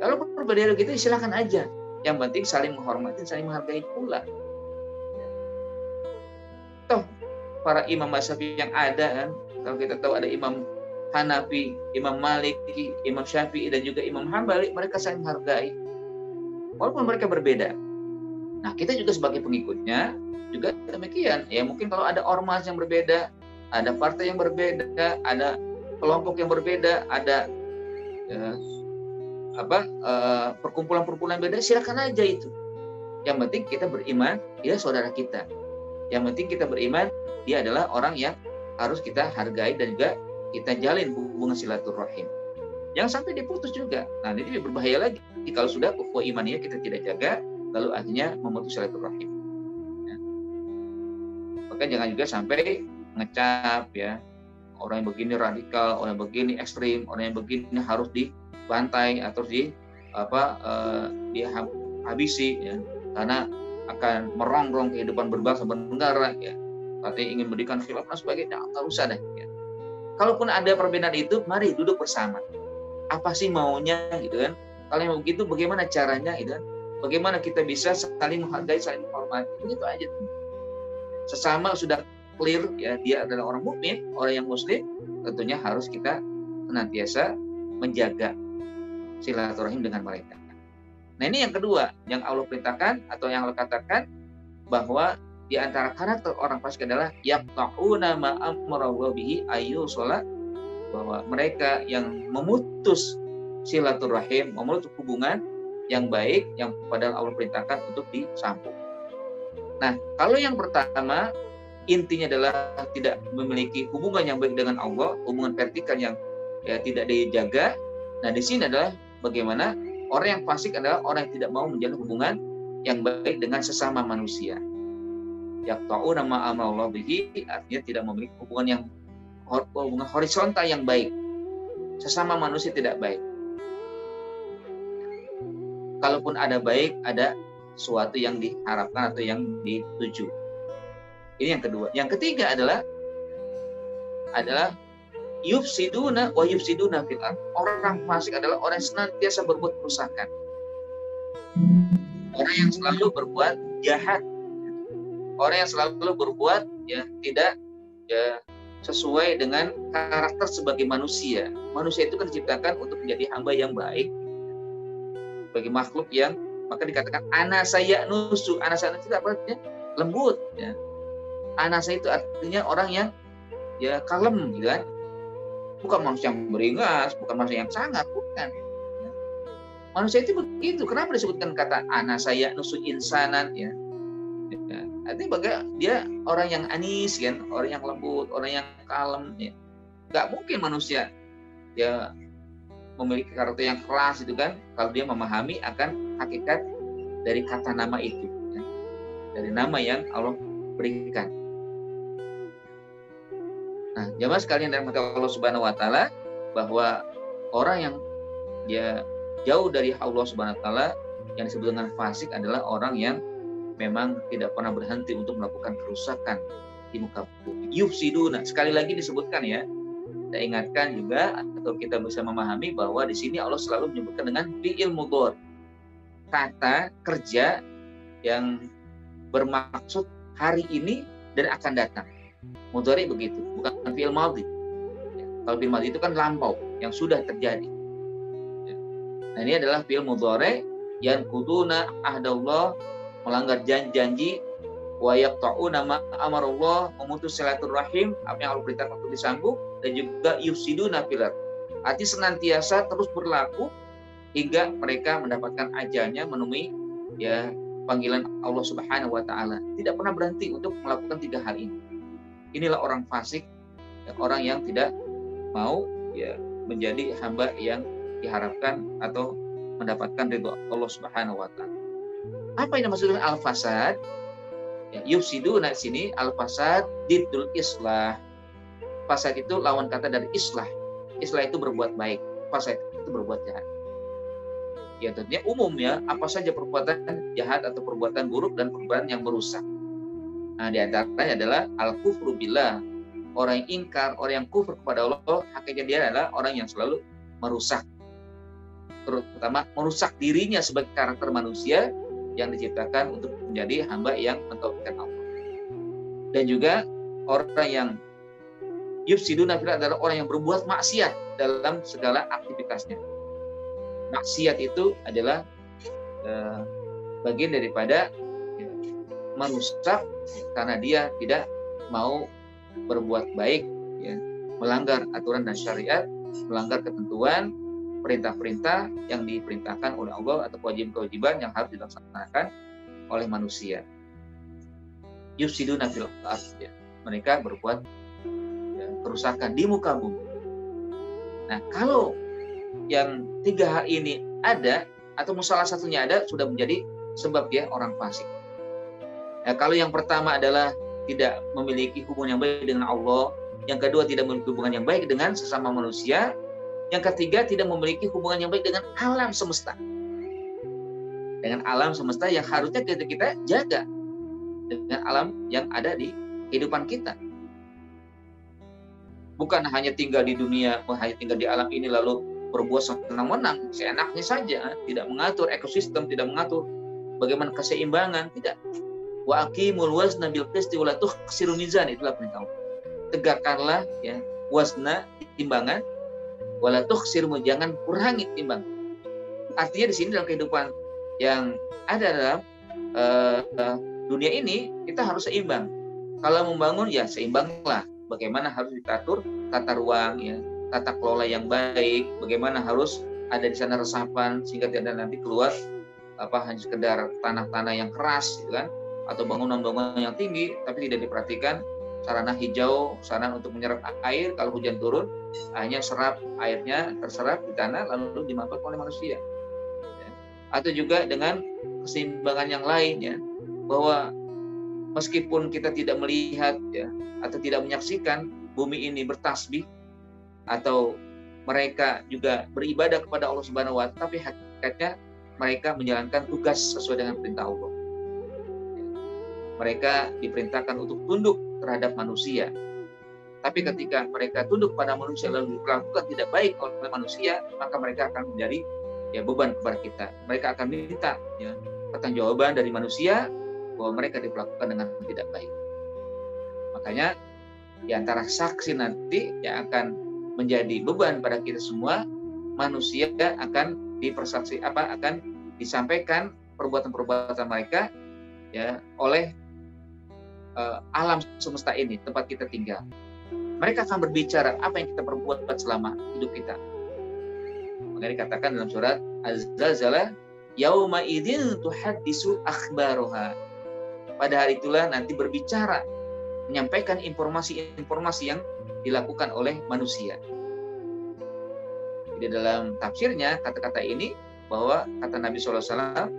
Kalau berbeda gitu silakan aja. Yang penting saling menghormati, saling menghargai pula. Ya. Toh para imam mazhab yang ada, kan, kalau kita tahu ada Imam Hanafi, Imam Maliki, Imam Syafi'i, dan juga Imam Hambali, mereka saling menghargai walaupun mereka berbeda. Nah, kita juga sebagai pengikutnya juga demikian. Ya, mungkin kalau ada ormas yang berbeda, ada partai yang berbeda, ada kelompok yang berbeda, ada perkumpulan-perkumpulan beda, silakan aja itu. Yang penting kita beriman, dia saudara kita. Yang penting kita beriman, dia adalah orang yang harus kita hargai dan juga kita jalin hubungan silaturahim. Jangan sampai diputus juga. Nah, ini berbahaya lagi kalau sudah ukhuwah imaniyah kita tidak jaga, lalu akhirnya memutus silaturahim. Ya. Maka jangan juga sampai ngecap, ya, orang yang begini radikal, orang yang begini ekstrim, orang yang begini harus dibantai atau dihabisi, ya, karena akan merongrong kehidupan berbangsa bernegara, ya. Katanya ingin mendirikan khilafah dan sebagainya, nggak usah deh. Ya. Kalaupun ada perbedaan itu, mari duduk bersama. Apa sih maunya, gitu kan? Kalau yang begitu, bagaimana caranya, gitu kan? Bagaimana kita bisa saling menghargai, saling menghormati, begitu aja. Sesama sudah clear, ya, dia adalah orang mukmin, orang yang muslim, tentunya harus kita senantiasa menjaga silaturahim dengan mereka. Nah, ini yang kedua, yang Allah perintahkan atau yang Allah katakan bahwa di antara karakter orang fasik adalah yaqta'una ma amara Allah bihi ayyusala, bahwa mereka yang memutus silaturahim, memutus hubungan yang baik yang padahal Allah perintahkan untuk disambung. Nah, kalau yang pertama intinya adalah tidak memiliki hubungan yang baik dengan Allah, hubungan vertikal yang, ya, tidak dijaga. Nah, di sini adalah bagaimana orang yang fasik adalah orang yang tidak mau menjalin hubungan yang baik dengan sesama manusia. Yaqta'una ma amara Allah bihi, artinya tidak memiliki hubungan horizontal yang baik. Sesama manusia tidak baik. Kalaupun ada baik, ada suatu yang diharapkan atau yang dituju. Ini yang kedua. Yang ketiga adalah yufsiduna wa yufsiduna fil ardh. Orang fasik adalah orang yang senantiasa berbuat kerusakan. Orang yang selalu berbuat jahat. Orang yang selalu berbuat, ya, tidak, ya, sesuai dengan karakter sebagai manusia. Manusia itu kan diciptakan untuk menjadi hamba yang baik, bagi makhluk yang, maka dikatakan anasa ya'nusu. Anasa itu apa artinya? Lembut ya. Anasa itu artinya orang yang ya kalem gitu kan. Bukan manusia yang beringas, bukan manusia yang sangat, bukan. Manusia itu begitu. Kenapa disebutkan kata anasa ya'nusu insanan ya? Artinya dia orang yang anis kan, orang yang lembut, orang yang kalem ya. Gak mungkin manusia ya memiliki karakter yang keras itu kan, kalau dia memahami akan hakikat dari kata nama itu ya. Dari nama yang Allah berikan. Nah, jamaah sekalian dan Allah Subhanahu wa taala, bahwa orang yang dia jauh dari Allah Subhanahu wa taala yang disebut dengan fasik adalah orang yang memang tidak pernah berhenti untuk melakukan kerusakan di muka bumi. Yufsiduna, sekali lagi disebutkan ya. Kita ingatkan juga atau kita bisa memahami bahwa di sini Allah selalu menyebutkan dengan fi'il mudhari, kata kerja yang bermaksud hari ini dan akan datang. Mudhari begitu, bukan fi'il madhi. Ya, kalau fi'il madhi itu kan lampau yang sudah terjadi. Ya. Nah, ini adalah fi'il mudhari yang kuduna ahdallah, melanggar janji, wa yaqta'una ma amarallah, memutus silaturahim, apa yang Allah perintahkan untuk disambung, dan juga yufsiduna fil ardh. Arti senantiasa terus berlaku hingga mereka mendapatkan ajalnya, menemui ya panggilan Allah Subhanahu wa taala. Tidak pernah berhenti untuk melakukan 3 hal ini. Inilah orang fasik, ya, orang yang tidak mau ya menjadi hamba yang diharapkan atau mendapatkan ridho Allah Subhanahu wa taala. Apa yang dimaksud dengan al-fasad? Ya, yufsiduna sini al-fasad diddul islah. Fasad itu lawan kata dari islah. Islah itu berbuat baik, fasad itu berbuat jahat. Ya tentunya umum ya, apa saja perbuatan jahat atau perbuatan buruk dan perbuatan yang merusak. Nah, di antaranya adalah al-kufru billah. Orang yang ingkar, orang yang kufur kepada Allah, hakikatnya dia adalah orang yang selalu merusak. Terutama merusak dirinya sebagai karakter manusia yang diciptakan untuk menjadi hamba yang mentauhidkan Allah. Dan juga orang yang yufsiduna fil ardh adalah orang yang berbuat maksiat dalam segala aktivitasnya. Maksiat itu adalah bagian daripada merusak karena dia tidak mau berbuat baik, ya, melanggar aturan dan syariat, melanggar ketentuan, perintah-perintah yang diperintahkan oleh Allah atau kewajiban-kewajiban yang harus dilaksanakan oleh manusia. Yufsiduna fil ardh, ya. Mereka berbuat ya, kerusakan di muka bumi. Nah, kalau yang 3 hal ini ada atau salah satunya ada, sudah menjadi sebab dia orang fasik. Nah, kalau yang pertama adalah tidak memiliki hubungan yang baik dengan Allah, yang kedua tidak memiliki hubungan yang baik dengan sesama manusia, yang ketiga tidak memiliki hubungan yang baik dengan alam semesta. Dengan alam semesta yang harusnya kita jaga, dengan alam yang ada di kehidupan kita. Bukan hanya tinggal di dunia, hanya tinggal di alam ini lalu berbuat senang-menang, seenaknya saja, tidak mengatur ekosistem, tidak mengatur bagaimana keseimbangan, tidak. Wa aqimul wazna bil qisti wa la tukhsirul mizan, itulah perintah Allah. Tegakkanlah ya wazna, timbangan, wa la tukhsirul, jangan kurangi timbangan. Artinya di sini dalam kehidupan yang ada dalam dunia ini kita harus seimbang. Kalau membangun ya seimbanglah. Bagaimana harus diatur tata ruang ya, tata kelola yang baik, bagaimana harus ada di sana resapan sehingga tidak nanti keluar hanya sekedar tanah-tanah yang keras gitu kan, atau bangunan-bangunan yang tinggi tapi tidak diperhatikan sarana hijau, sarana untuk menyerap air, kalau hujan turun hanya serap airnya terserap di tanah lalu dimanfaatkan oleh manusia. Ya. Atau juga dengan keseimbangan yang lain ya, bahwa meskipun kita tidak melihat ya atau tidak menyaksikan bumi ini bertasbih atau mereka juga beribadah kepada Allah Subhanahu wa taala, tapi hakikatnya mereka menjalankan tugas sesuai dengan perintah Allah. Mereka diperintahkan untuk tunduk terhadap manusia. Tapi ketika mereka tunduk pada manusia lalu diperlakukan tidak baik oleh manusia, maka mereka akan menjadi ya beban kepada kita. Mereka akan minta ya pertanggungjawaban dari manusia bahwa mereka diperlakukan dengan tidak baik. Makanya di antara saksi nanti yang akan menjadi beban pada kita semua, manusia akan akan disampaikan perbuatan-perbuatan mereka ya oleh alam semesta ini, tempat kita tinggal. Mereka akan berbicara apa yang kita perbuat selama hidup kita. Maka dikatakan dalam surat Az-Zalzalah, yauma idzin tuhaddisu akhbaroha. Pada hari itulah nanti berbicara, menyampaikan informasi-informasi yang dilakukan oleh manusia. Di dalam tafsirnya kata-kata ini bahwa kata Nabi SAW,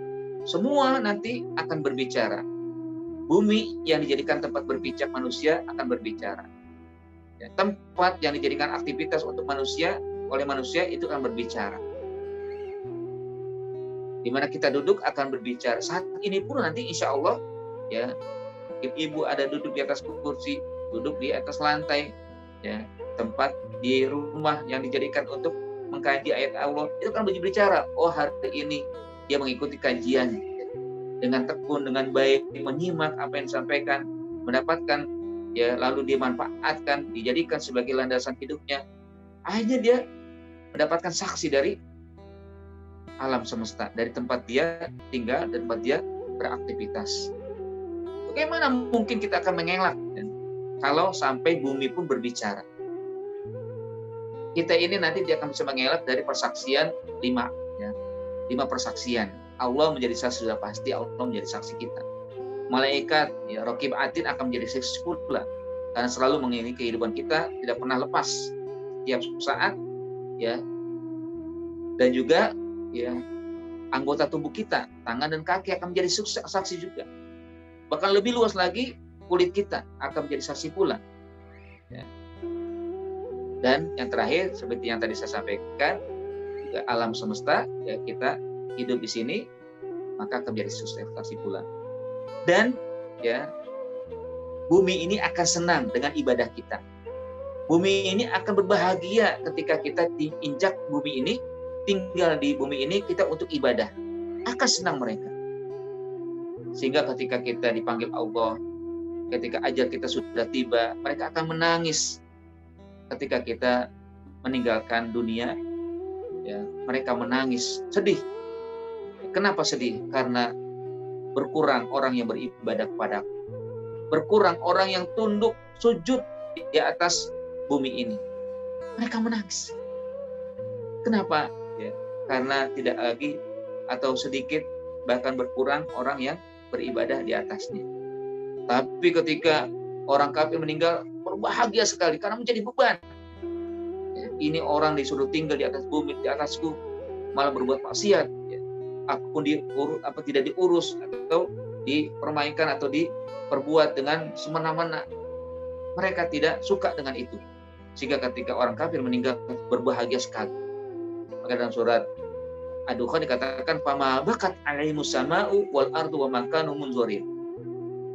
semua nanti akan berbicara. Bumi yang dijadikan tempat berpijak manusia akan berbicara. Ya, tempat yang dijadikan aktivitas untuk manusia oleh manusia itu akan berbicara. Di mana kita duduk akan berbicara. Saat ini pun nanti insya Allah ya, ibu ada duduk di atas kursi, duduk di atas lantai, ya, tempat di rumah yang dijadikan untuk mengkaji ayat Allah, itu kan berbicara. Oh, hari ini dia mengikuti kajian dengan tekun, dengan baik, menyimak apa yang disampaikan, mendapatkan, ya, lalu dia manfaatkan, dijadikan sebagai landasan hidupnya. Akhirnya dia mendapatkan saksi dari alam semesta, dari tempat dia tinggal, dan tempat dia beraktivitas. Bagaimana mungkin kita akan mengelak kalau sampai bumi pun berbicara? Kita ini nanti dia akan bisa mengelak dari persaksian 5 persaksian. Allah menjadi saksi sudah pasti, Allah menjadi saksi kita. Malaikat ya, Raqib Atid akan menjadi saksi pula, karena selalu mengiringi kehidupan kita, tidak pernah lepas setiap saat, ya. Dan juga ya, anggota tubuh kita, tangan dan kaki akan menjadi saksi juga. Bahkan lebih luas lagi, kulit kita akan menjadi saksi pula. Ya. Dan yang terakhir, seperti yang tadi saya sampaikan, juga alam semesta, ya, kita hidup di sini, maka akan menjadi saksi pula. Dan ya, bumi ini akan senang dengan ibadah kita. Bumi ini akan berbahagia ketika kita diinjak bumi ini, tinggal di bumi ini kita untuk ibadah. Akan senang mereka. Sehingga ketika kita dipanggil Allah, ketika ajal kita sudah tiba, mereka akan menangis. Ketika kita meninggalkan dunia, ya, mereka menangis, sedih. Kenapa sedih? Karena berkurang orang yang beribadah kepada-Ku. Berkurang orang yang tunduk, sujud di atas bumi ini. Mereka menangis. Kenapa? Ya, karena tidak lagi atau sedikit, bahkan berkurang orang yang beribadah di atasnya. Tapi ketika orang kafir meninggal, berbahagia sekali karena menjadi beban. Ya, ini orang disuruh tinggal di atas bumi, di atasku, malah berbuat maksiat. Ya. Aku pun tidak diurus atau dipermainkan atau diperbuat dengan semena-mena. Mereka tidak suka dengan itu. Sehingga ketika orang kafir meninggal, berbahagia sekali. Maka dalam surat Ad-Dukhan dikatakan, "Fama bakat alaihimus sama'u wal ardu wa ma kanu munzirin."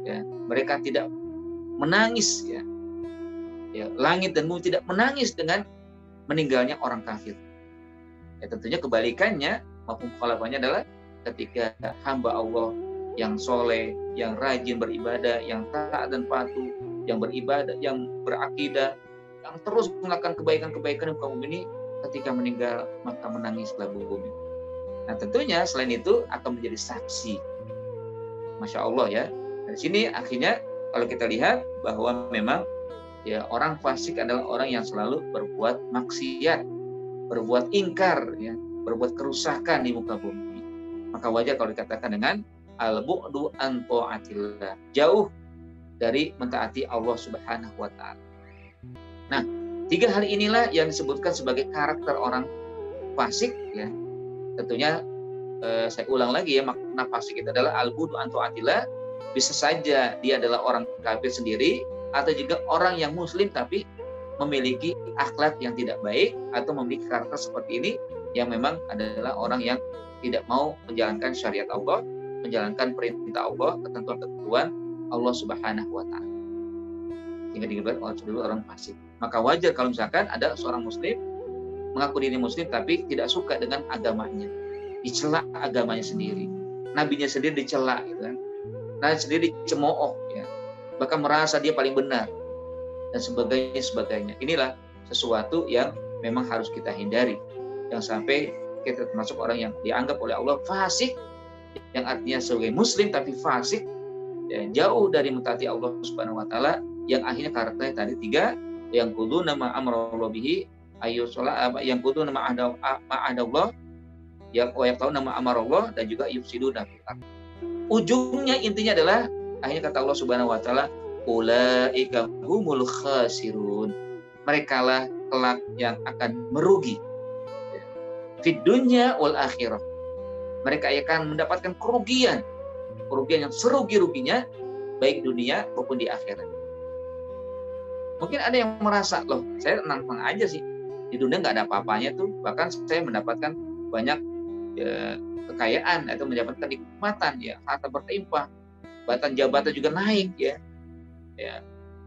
Ya, mereka tidak menangis, ya. Ya, langit dan bumi tidak menangis dengan meninggalnya orang kafir. Ya, tentunya kebalikannya, mafhum mukhalafahnya adalah ketika hamba Allah yang soleh, yang rajin beribadah, yang taat dan patuh, yang beribadah, yang berakidah, yang terus melakukan kebaikan-kebaikan di muka bumi ini, ketika meninggal maka menangis bumi. Nah, tentunya selain itu akan menjadi saksi. Masya Allah, ya. Dari sini akhirnya kalau kita lihat bahwa memang ya, orang fasik adalah orang yang selalu berbuat maksiat, berbuat ingkar, ya, berbuat kerusakan di muka bumi. Maka wajar kalau dikatakan dengan al-bu'du an ta'atillah, jauh dari mentaati Allah Subhanahu wa taala. Nah, 3 hal inilah yang disebutkan sebagai karakter orang fasik, ya. Tentunya saya ulang lagi, ya, makna fasik itu adalah al-bu'du an ta'atillah. Bisa saja dia adalah orang kafir sendiri, atau juga orang yang muslim tapi memiliki akhlak yang tidak baik atau memiliki karakter seperti ini, yang memang adalah orang yang tidak mau menjalankan syariat Allah, menjalankan perintah Allah, ketentuan-ketentuan Allah Subhanahu wa taala. Sehingga disebut orang fasik. Maka wajar kalau misalkan ada seorang muslim mengaku diri muslim tapi tidak suka dengan agamanya, dicela agamanya sendiri, nabinya sendiri dicela, gitu kan. Nah, sendiri dicemooh, ya. Bahkan merasa dia paling benar. dan sebagainya. Inilah sesuatu yang memang harus kita hindari. Yang sampai kita termasuk orang yang dianggap oleh Allah fasik, yang artinya sebagai muslim tapi fasik, dan jauh dari mentaati Allah Subhanahu wa taala, yang akhirnya karakternya tadi 3, yang kudu nama amrullah bihi ayu sholat, yang kudu nama ma'adallah, yang tahu nama amarullah, dan juga yufsiduna fil ardh. Ujungnya intinya adalah akhirnya kata Allah Subhanahu wa taala, ulaika humul khasirun. Merekalah kelak yang akan merugi fid dunya wal akhirah. Mereka akan mendapatkan kerugian yang serugi-ruginya baik dunia maupun di akhirat. Mungkin ada yang merasa, loh saya tenang-tenang aja sih, di dunia nggak ada apa-apanya tuh, bahkan saya mendapatkan banyak kekayaan atau mendapatkan kenikmatan, ya, harta berlimpah, bahkan jabatan juga naik, ya,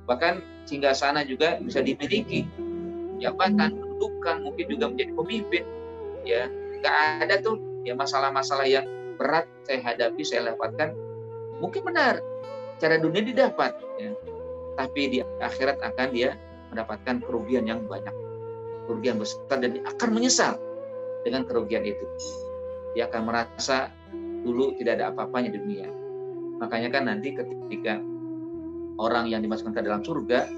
bahkan singgasana juga bisa dimiliki, jabatan, kedudukan, mungkin juga menjadi pemimpin, ya, nggak ada tuh ya masalah-masalah yang berat saya hadapi, saya dapatkan. Mungkin benar cara dunia didapat, ya, tapi di akhirat akan dia mendapatkan kerugian yang banyak, kerugian besar, dan dia akan menyesal dengan kerugian itu. Dia akan merasa dulu tidak ada apa-apanya di dunia. Makanya kan nanti ketika orang yang dimasukkan ke dalam surga,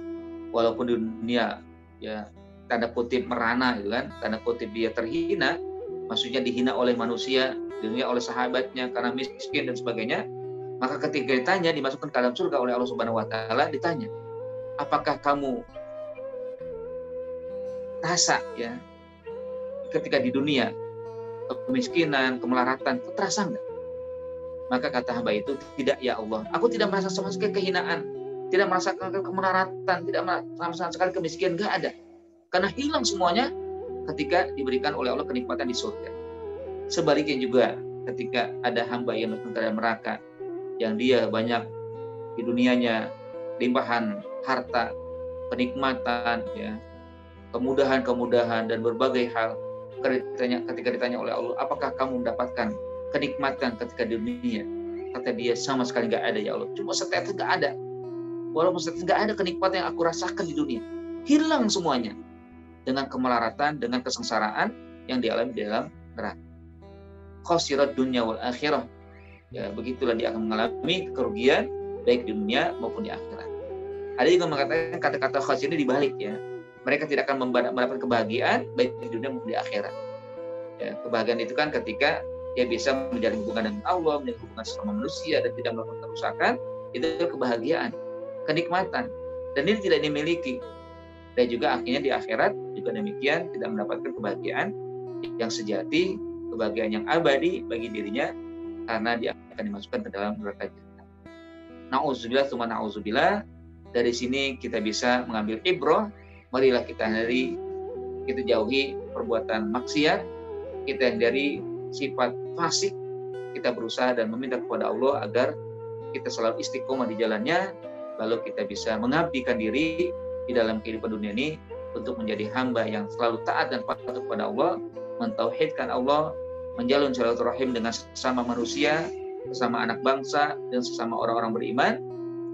walaupun di dunia ya tanda kutip merana, gitu kan, tanda kutip dia terhina, maksudnya dihina oleh manusia, di dunia oleh sahabatnya karena miskin dan sebagainya, maka ketika ditanya dimasukkan ke dalam surga oleh Allah Subhanahu wa taala, ditanya, apakah kamu rasa, ya, ketika di dunia kemiskinan, kemelaratan, terasa enggak? Maka kata hamba itu, tidak ya Allah, aku tidak merasa sama sekali kehinaan, tidak merasakan kemelaratan, tidak sama sekali kemiskinan, enggak ada. Karena hilang semuanya ketika diberikan oleh Allah kenikmatan di surga. Sebaliknya juga ketika ada hamba yang masuk ke dalam neraka, yang dia banyak di dunianya limpahan harta, kenikmatan, ya, kemudahan dan berbagai hal. Ketika ditanya oleh Allah, apakah kamu mendapatkan kenikmatan ketika di dunia? Kata dia, sama sekali nggak ada ya Allah. Cuma setetes nggak ada. Walaupun setetes nggak ada kenikmatan yang aku rasakan di dunia. Hilang semuanya dengan kemelaratan, dengan kesengsaraan yang dialami di dalam neraka. Khasirat dunya wal akhirah. Ya, begitulah dia akan mengalami kerugian baik di dunia maupun di akhirat. Ada juga mengatakan kata-kata khasir ini dibalik, ya. Mereka tidak akan mendapatkan kebahagiaan baik di dunia maupun di akhirat. Ya, kebahagiaan itu kan ketika dia bisa menjalin hubungan dengan Allah, menjalin hubungan sesama manusia dan tidak melakukan kerusakan, itu kebahagiaan, kenikmatan, dan ini tidak dimiliki. Dan juga akhirnya di akhirat juga demikian, tidak mendapatkan kebahagiaan yang sejati, kebahagiaan yang abadi bagi dirinya, karena dia akan dimasukkan ke dalam neraka jahanam. Na'udzubillah tsumma na'udzubillah. Dari sini kita bisa mengambil ibrah. Marilah kita jauhi perbuatan maksiat, kita hindari sifat fasik, kita berusaha dan meminta kepada Allah agar kita selalu istiqomah di jalannya, lalu kita bisa mengabdikan diri di dalam kehidupan dunia ini untuk menjadi hamba yang selalu taat dan patuh kepada Allah, mentauhidkan Allah, menjalin silaturahim dengan sesama manusia, sesama anak bangsa, dan sesama orang-orang beriman.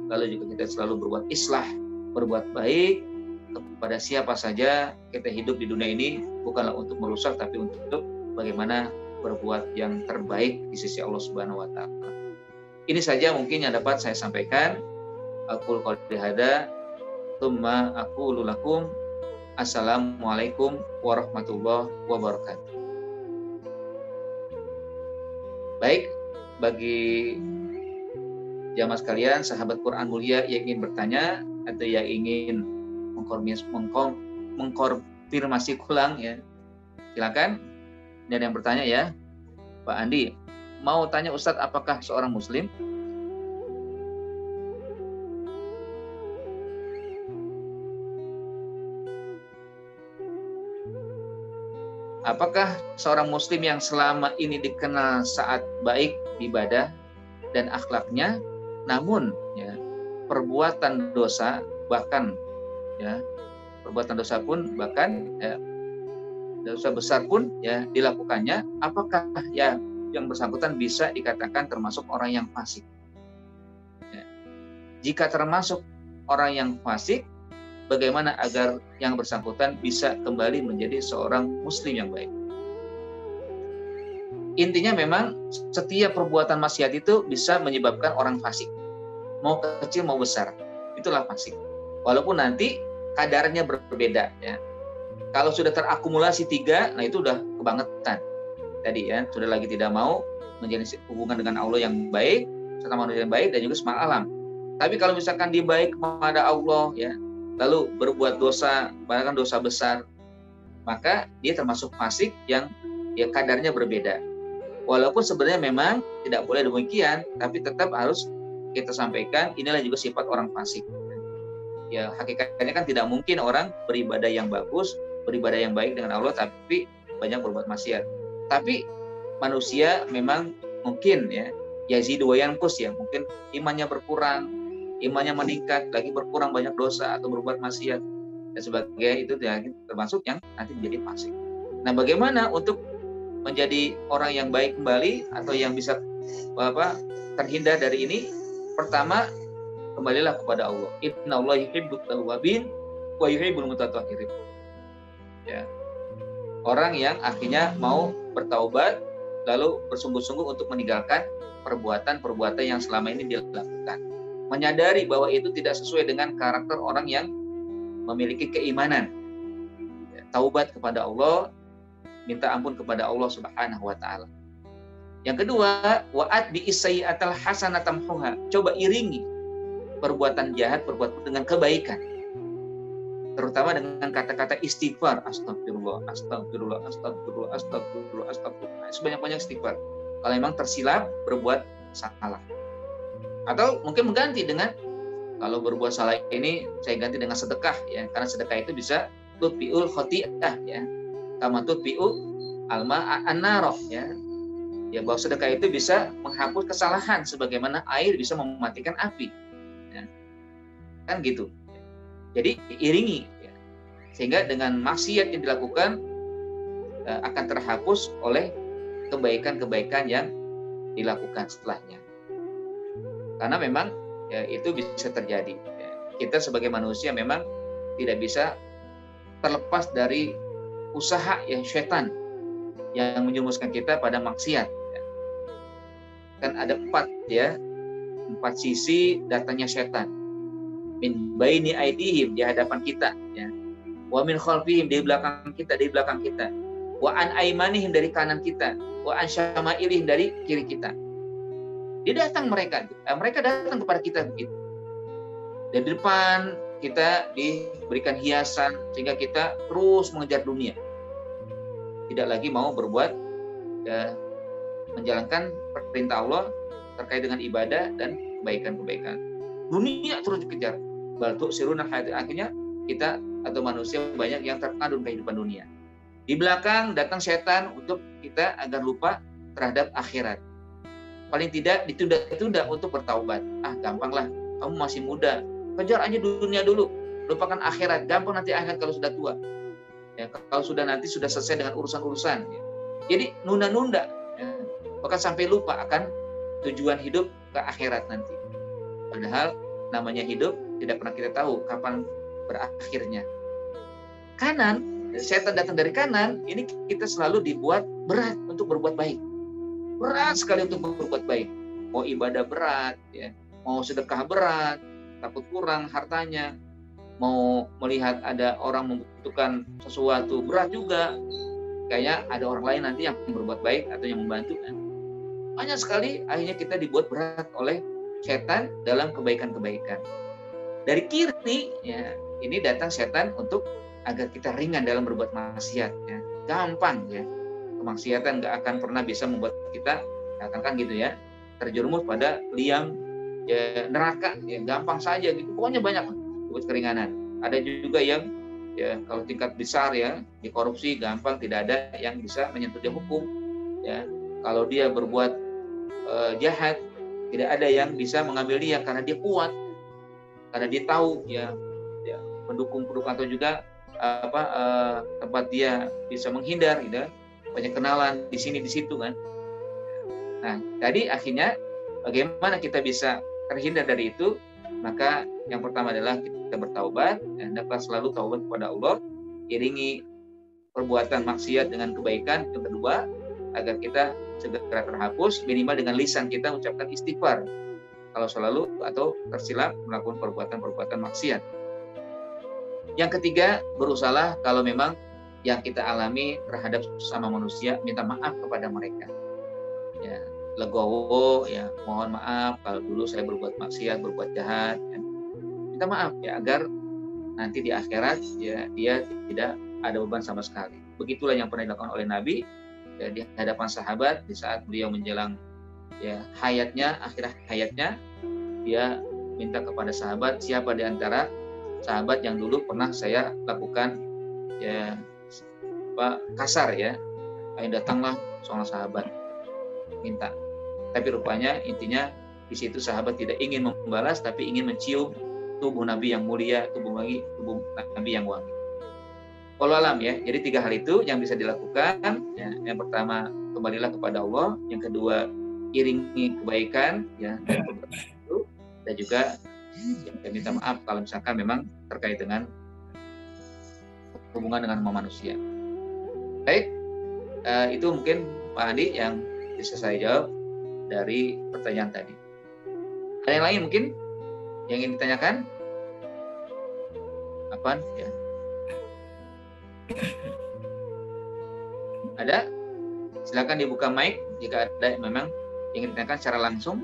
Lalu juga kita selalu berbuat islah, berbuat baik kepada siapa saja. Kita hidup di dunia ini bukanlah untuk merusak, tapi untuk bagaimana berbuat yang terbaik di sisi Allah Subhanahu wa taala. Ini saja mungkin yang dapat saya sampaikan. Aqul qouli hadza tsumma aqulu lakum assalamualaikum warahmatullahi wabarakatuh. Baik, bagi jamaah sekalian, sahabat Quran mulia yang ingin bertanya atau yang ingin mengkonfirmasi ulang, ya, silakan. Dan yang bertanya, ya, Pak Andi, mau tanya Ustadz, apakah seorang muslim yang selama ini dikenal saat baik ibadah dan akhlaknya, namun, ya, perbuatan dosa bahkan, ya, perbuatan dosa pun bahkan, ya, dosa besar pun, ya, dilakukannya, apakah, ya, yang bersangkutan bisa dikatakan termasuk orang yang fasik? Ya. Jika termasuk orang yang fasik, bagaimana agar yang bersangkutan bisa kembali menjadi seorang muslim yang baik. Intinya memang setiap perbuatan maksiat itu bisa menyebabkan orang fasik, mau kecil mau besar, itulah fasik. Walaupun nanti kadarnya berbeda ya. Kalau sudah terakumulasi 3, nah itu udah kebangetan. Tadi ya, sudah lagi tidak mau menjalin hubungan dengan Allah yang baik, serta manusia yang baik dan juga semua alam. Tapi kalau misalkan dia baik kepada Allah ya, lalu berbuat dosa, bahkan dosa besar, maka dia termasuk fasik yang ya kadarnya berbeda. Walaupun sebenarnya memang tidak boleh demikian, tapi tetap harus kita sampaikan inilah juga sifat orang fasik. Ya hakikatnya kan tidak mungkin orang beribadah yang bagus, beribadah yang baik dengan Allah tapi banyak berbuat maksiat. Tapi manusia memang mungkin ya yazidu wa yanqus ya, mungkin imannya berkurang, imannya meningkat, lagi berkurang banyak dosa atau berbuat maksiat dan sebagainya, itu termasuk yang nanti menjadi fasik. Nah, bagaimana untuk menjadi orang yang baik kembali atau yang bisa terhindar dari ini? Pertama, kembalilah kepada Allah. Innallaha yuhibbut tawwabin wa yuhibbul mutatahhirin. Ya. Orang yang akhirnya mau bertaubat lalu bersungguh-sungguh untuk meninggalkan perbuatan-perbuatan yang selama ini dia lakukan. Menyadari bahwa itu tidak sesuai dengan karakter orang yang memiliki keimanan. Ya, taubat kepada Allah, minta ampun kepada Allah Subhanahu wa taala. Yang kedua, wa'at bi isayyatal hasanatamhuha. Coba iringi perbuatan jahat, perbuatan dengan kebaikan. Terutama dengan kata-kata istighfar. Astagfirullah, astagfirullah, astagfirullah, astagfirullah, astagfirullah. Sebanyak-banyak istighfar. Kalau memang tersilap berbuat salah. Atau mungkin mengganti dengan, kalau berbuat salah ini saya ganti dengan sedekah ya, karena sedekah itu bisa tutfi'ul khoti'ah ya. Kama tutfi'u alma an-narah ya. Ya, bahwa sedekah itu bisa menghapus kesalahan sebagaimana air bisa mematikan api. Ya. Kan gitu. Jadi iringi ya. Sehingga dengan maksiat yang dilakukan akan terhapus oleh kebaikan-kebaikan yang dilakukan setelahnya. Karena memang ya, itu bisa terjadi. Ya. Kita sebagai manusia memang tidak bisa terlepas dari usaha yang syaitan yang menjerumuskan kita pada maksiat. Kan ada 4 sisi datangnya setan. Min baini aidihim, di hadapan kita ya. Wa min khalfihim, di belakang kita. Wa an aimanihim, dari kanan kita. Wa an syama'ilihim, dari kiri kita. Dia datang mereka datang kepada kita begitu. Dari depan kita diberikan hiasan sehingga kita terus mengejar dunia. Tidak lagi mau berbuat ya, menjalankan perintah Allah terkait dengan ibadah dan kebaikan-kebaikan. Dunia terus dikejar. Baltu siruna hayat, akhirnya kita atau manusia banyak yang terkandung kehidupan dunia. Di belakang datang setan untuk kita agar lupa terhadap akhirat. Paling tidak ditunda-tunda untuk bertaubat. Gampanglah, kamu masih muda, kejar aja dunia dulu, lupakan akhirat. Gampang nanti akhirat kalau sudah tua. Ya, kalau sudah nanti sudah selesai dengan urusan-urusan. Ya. Jadi nunda-nunda. Ya. Bahkan sampai lupa akan tujuan hidup ke akhirat nanti. Padahal namanya hidup tidak pernah kita tahu kapan berakhirnya. Kanan, setan datang dari kanan, ini kita selalu dibuat berat untuk berbuat baik. Berat sekali untuk berbuat baik. Mau ibadah berat, ya, mau sedekah berat, takut kurang hartanya, mau melihat ada orang membutuhkan sesuatu berat juga. Kayaknya ada orang lain nanti yang berbuat baik atau yang membantu kan. Banyak sekali akhirnya kita dibuat berat oleh setan dalam kebaikan-kebaikan. Dari kiri ya, ini datang setan untuk agar kita ringan dalam berbuat maksiat ya. Gampang ya. Kemaksiatan nggak akan pernah bisa membuat kita katakan gitu ya, terjerumus pada liang ya, neraka ya, gampang saja gitu. Pokoknya banyak buat keringanan. Ada juga yang ya kalau tingkat besar ya, dikorupsi gampang, tidak ada yang bisa menyentuh dia hukum ya. Kalau dia berbuat jahat, tidak ada yang bisa mengambil dia karena dia kuat, karena dia tahu ya pendukung-pendukung atau juga tempat dia bisa menghindar gitu, banyak kenalan di sini di situ kan. Nah, jadi akhirnya bagaimana kita bisa terhindar dari itu? Maka yang pertama adalah kita bertaubat, hendaklah selalu taubat kepada Allah, iringi perbuatan maksiat dengan kebaikan. Yang kedua, agar kita segera terhapus, minimal dengan lisan kita mengucapkan istighfar kalau selalu atau tersilap melakukan perbuatan-perbuatan maksiat. Yang ketiga, berusaha kalau memang yang kita alami terhadap sesama manusia, minta maaf kepada mereka. Ya, legowo, ya, mohon maaf kalau dulu saya berbuat maksiat, berbuat jahat, ya. Minta maaf ya, agar nanti di akhirat ya dia tidak ada beban sama sekali. Begitulah yang pernah dilakukan oleh Nabi ya, di hadapan sahabat di saat beliau menjelang ya hayatnya, akhir hayatnya, dia minta kepada sahabat, siapa di antara sahabat yang dulu pernah saya lakukan ya kasar ya. Ayo datanglah seorang sahabat minta. Tapi rupanya intinya di situ sahabat tidak ingin membalas, tapi ingin mencium tubuh Nabi yang mulia, tubuh Nabi yang wangi. Wallahu alam ya. Jadi 3 hal itu yang bisa dilakukan. Ya. Yang pertama, kembalilah kepada Allah. Yang kedua, iringi kebaikan ya, dan juga ya, minta maaf kalau misalkan memang terkait dengan hubungan dengan manusia. Baik, itu mungkin Pak Andi yang bisa saya jawab dari pertanyaan tadi. Ada yang lain mungkin yang ingin ditanyakan? Apaan? Ya. Ada? Silakan dibuka mic jika ada memang ingin ditanyakan secara langsung.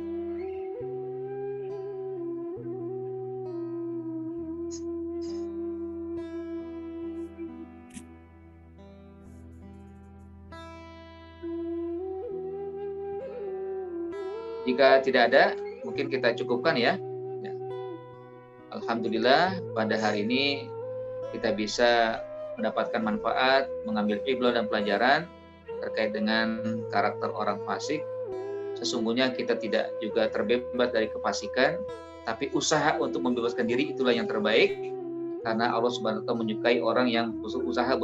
Jika tidak ada, mungkin kita cukupkan ya. Alhamdulillah pada hari ini kita bisa mendapatkan manfaat, mengambil ibrah dan pelajaran terkait dengan karakter orang fasik. Sesungguhnya kita tidak juga terbebas dari kefasikan, tapi usaha untuk membebaskan diri itulah yang terbaik, karena Allah Subhanahu wa taala menyukai orang yang berusaha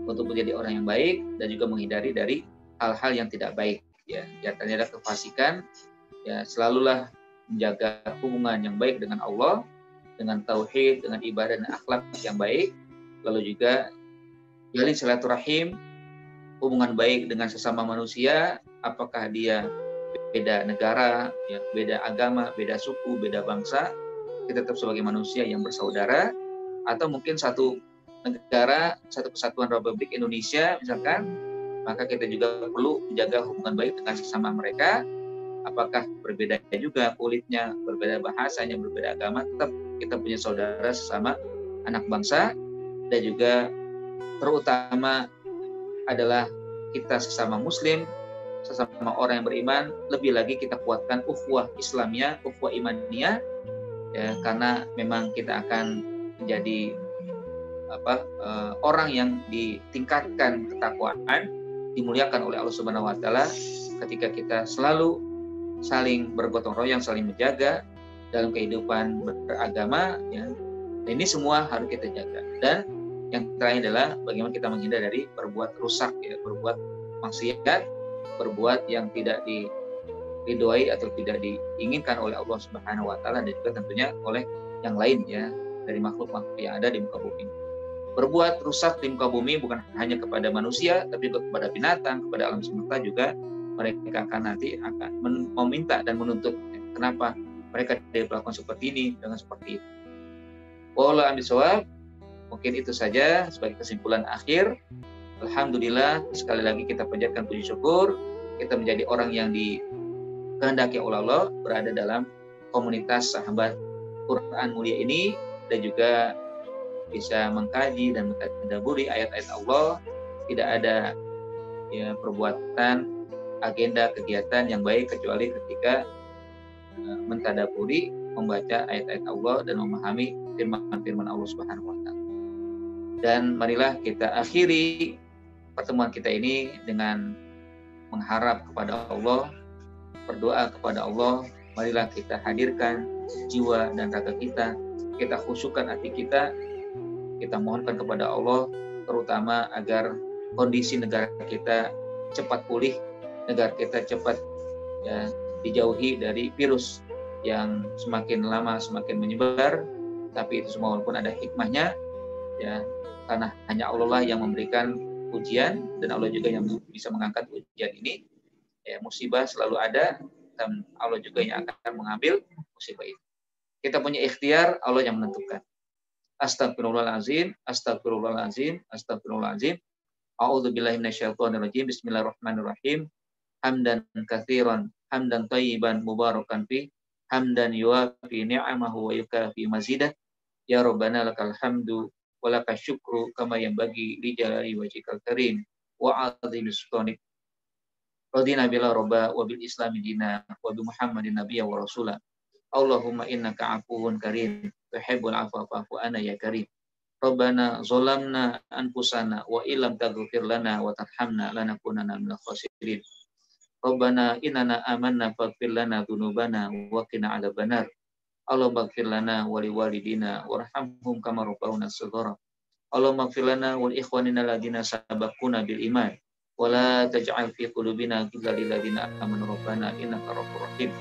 untuk menjadi orang yang baik dan juga menghindari dari hal-hal yang tidak baik. Ya, di antaranya ada kefasikan. Ya, selalulah menjaga hubungan yang baik dengan Allah, dengan tauhid, dengan ibadah dan akhlak yang baik. Lalu juga jalin silaturahim, hubungan baik dengan sesama manusia, apakah dia beda negara, ya, beda agama, beda suku, beda bangsa, kita tetap sebagai manusia yang bersaudara. Atau mungkin satu negara, satu kesatuan Republik Indonesia misalkan, maka kita juga perlu menjaga hubungan baik dengan sesama mereka. Apakah berbeda juga kulitnya, berbeda bahasanya, berbeda agama, tetap kita punya saudara sesama anak bangsa. Dan juga terutama adalah kita sesama muslim, sesama orang yang beriman, lebih lagi kita kuatkan ukhuwah Islamiyah, ukhuwah imaniyah, ya, karena memang kita akan menjadi orang yang ditingkatkan ketakwaan, dimuliakan oleh Allah Subhanahu wa taala ketika kita selalu saling bergotong royong, saling menjaga dalam kehidupan beragama ya. Dan ini semua harus kita jaga. Dan yang terakhir adalah bagaimana kita menghindar dari berbuat rusak ya, berbuat maksiat, berbuat yang tidak diridhoi atau tidak diinginkan oleh Allah Subhanahu wa taala, dan juga tentunya oleh yang lain ya, dari makhluk-makhluk yang ada di muka bumi. Berbuat rusak di muka bumi bukan hanya kepada manusia, tapi juga kepada binatang, kepada alam semesta juga. Mereka akan meminta dan menuntut kenapa mereka diperlakukan seperti ini dengan seperti itu. Wallahu a'lam bishawab. Mungkin itu saja sebagai kesimpulan akhir. Alhamdulillah, sekali lagi kita panjatkan puji syukur, kita menjadi orang yang dikehendaki oleh Allah, berada dalam komunitas sahabat Quran mulia ini, dan juga bisa mengkaji dan mentadabburi ayat-ayat Allah. Tidak ada ya, perbuatan, agenda, kegiatan yang baik kecuali ketika mentadabburi, membaca ayat-ayat Allah dan memahami firman-firman Allah Subhanahu wa taala. Dan marilah kita akhiri pertemuan kita ini dengan mengharap kepada Allah, berdoa kepada Allah. Marilah kita hadirkan jiwa dan raga kita khusyukkan hati kita mohonkan kepada Allah, terutama agar kondisi negara kita cepat pulih, negara kita cepat ya, dijauhi dari virus yang semakin lama semakin menyebar, tapi itu semua walaupun ada hikmahnya, ya, karena hanya Allah lah yang memberikan ujian dan Allah juga yang bisa mengangkat ujian ini. Ya, musibah selalu ada dan Allah juga yang akan mengambil musibah itu. Kita punya ikhtiar, Allah yang menentukan. Astagfirullahalazim, astagfirullahalazim, astagfirullahalazim. A'udzubillahi minasyaitonirrajim. Bismillahirrahmanirrahim. Hamdan katsiran, hamdan thayyiban mubarakan fi, hamdan yuwafi ni'amahu wa yukafi mazidah. Ya Rabbana lakal hamdu wa lakal syukru kama yanbaghi li jalali wajhikal karim wa 'azimi sultanik. Radina billah robba wa bil islami dina wa bi Muhammadin nabiyya wa rasula. Allahumma innaka afuwun karim tuhibbul afwa fa'fu anna ya karim. Rabbana zalamna anfusana wa illam taghfir lana wa tarhamna lanakunanna minal khasirin. Rabbana innana amanna faghfir lana dzunubana wa qina adzabannar. Allahumma ighfir lana wa liwalidina warhamhum kama rabbawna shaghara. Allahumma ighfir lana wal ikhwanina alladziina sabaquna bil iman. Wala taj'al fi qulubina ghillan lil ladzina amanu rabbana innaka ra'ufur rahim.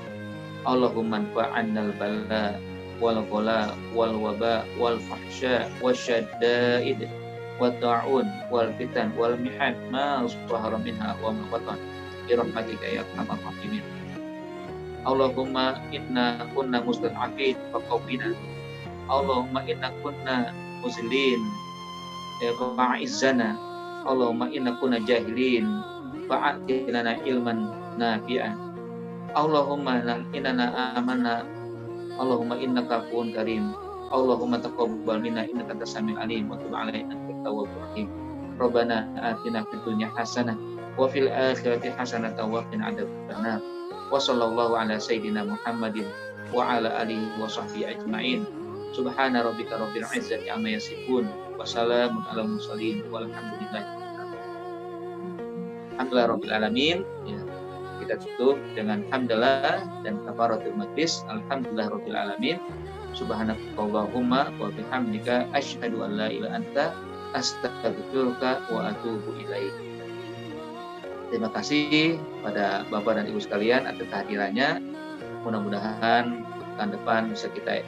Allahumma anfa'annal bala wal ghala wal waba wal fahsya wasyaddaid wat ta'un wal fitan wal mihan ma zahara minha wa ma batan bi rahmatika ya arhamar rahimin. Allahumma inna kunna mustad'afin faqawwina. Allahumma inna kunna muzlin fa'izzana. Allahumma inna kunna jahilin fa'ati lana ilman nafi'an. Allahumma innana amanna. Allahumma innaka afuwun karim. Allahumma taqabbal minna innaka antas samiul alim wa tub 'alaina innaka tawwabur rahim. Rabbana atina fid dunya hasanah wa fil akhirati hasanah wa qina adzabannar. Wa sallallahu ala sayyidina Muhammadin wa ala alihi wa sahbihi ajma'in. Subhana rabbika rabbil izzati amma yasifun wa salamun alal mursalin walhamdulillahi rabbil alamin. Ya, kita tutup dengan hamdalah dan kafaratul majlis. Alhamdulillah rabbil alamin. Subhanakallahumma wa bihamdika asyhadu an la ilaha anta astaghfiruka wa atubu ilaik. Terima kasih pada Bapak dan Ibu sekalian atas kehadirannya. Mudah-mudahan pekan depan bisa kita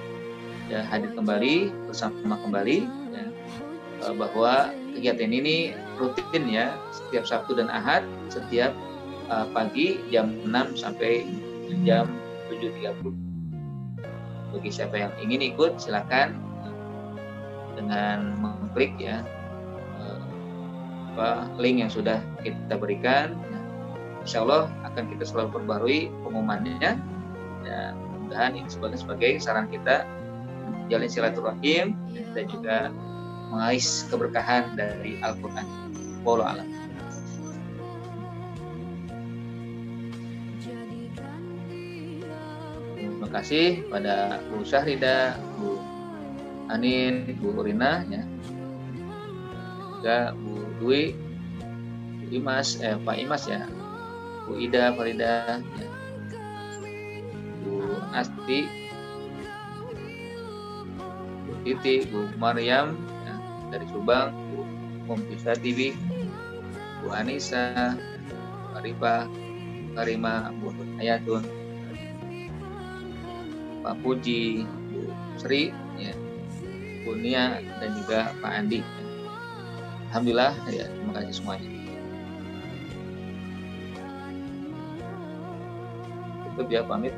hadir kembali, bersama kembali, ya, bahwa kegiatan ini rutin ya, setiap Sabtu dan Ahad, setiap pagi jam 6 sampai jam 7.30. Bagi siapa yang ingin ikut, silakan dengan mengklik ya link yang sudah kita berikan. Insya Allah akan kita selalu perbarui pengumumannya. Dan mudah-mudahan ini sebagai saran kita menjalin silaturahim dan juga mengais keberkahan dari Al-Quran. Wallahu a'lam. Terima kasih pada Bu Syahrida, Bu Anin, Bu Rina, ya, juga Bu Dwi, Bu Imas, Pak Imas ya, Bu Ida, Farida, ya, Bu Asti, Bu Titi, Bu Maryam ya, dari Subang, Bu Mumpisa TV, Bu Anissa, Bu Arifah, Karima, Bu Hayatun, Pak Puji, Bu Sri, ya, Bu Nia, dan juga Pak Andi. Alhamdulillah, ya, terima kasih semuanya. Tutup ya, pamit.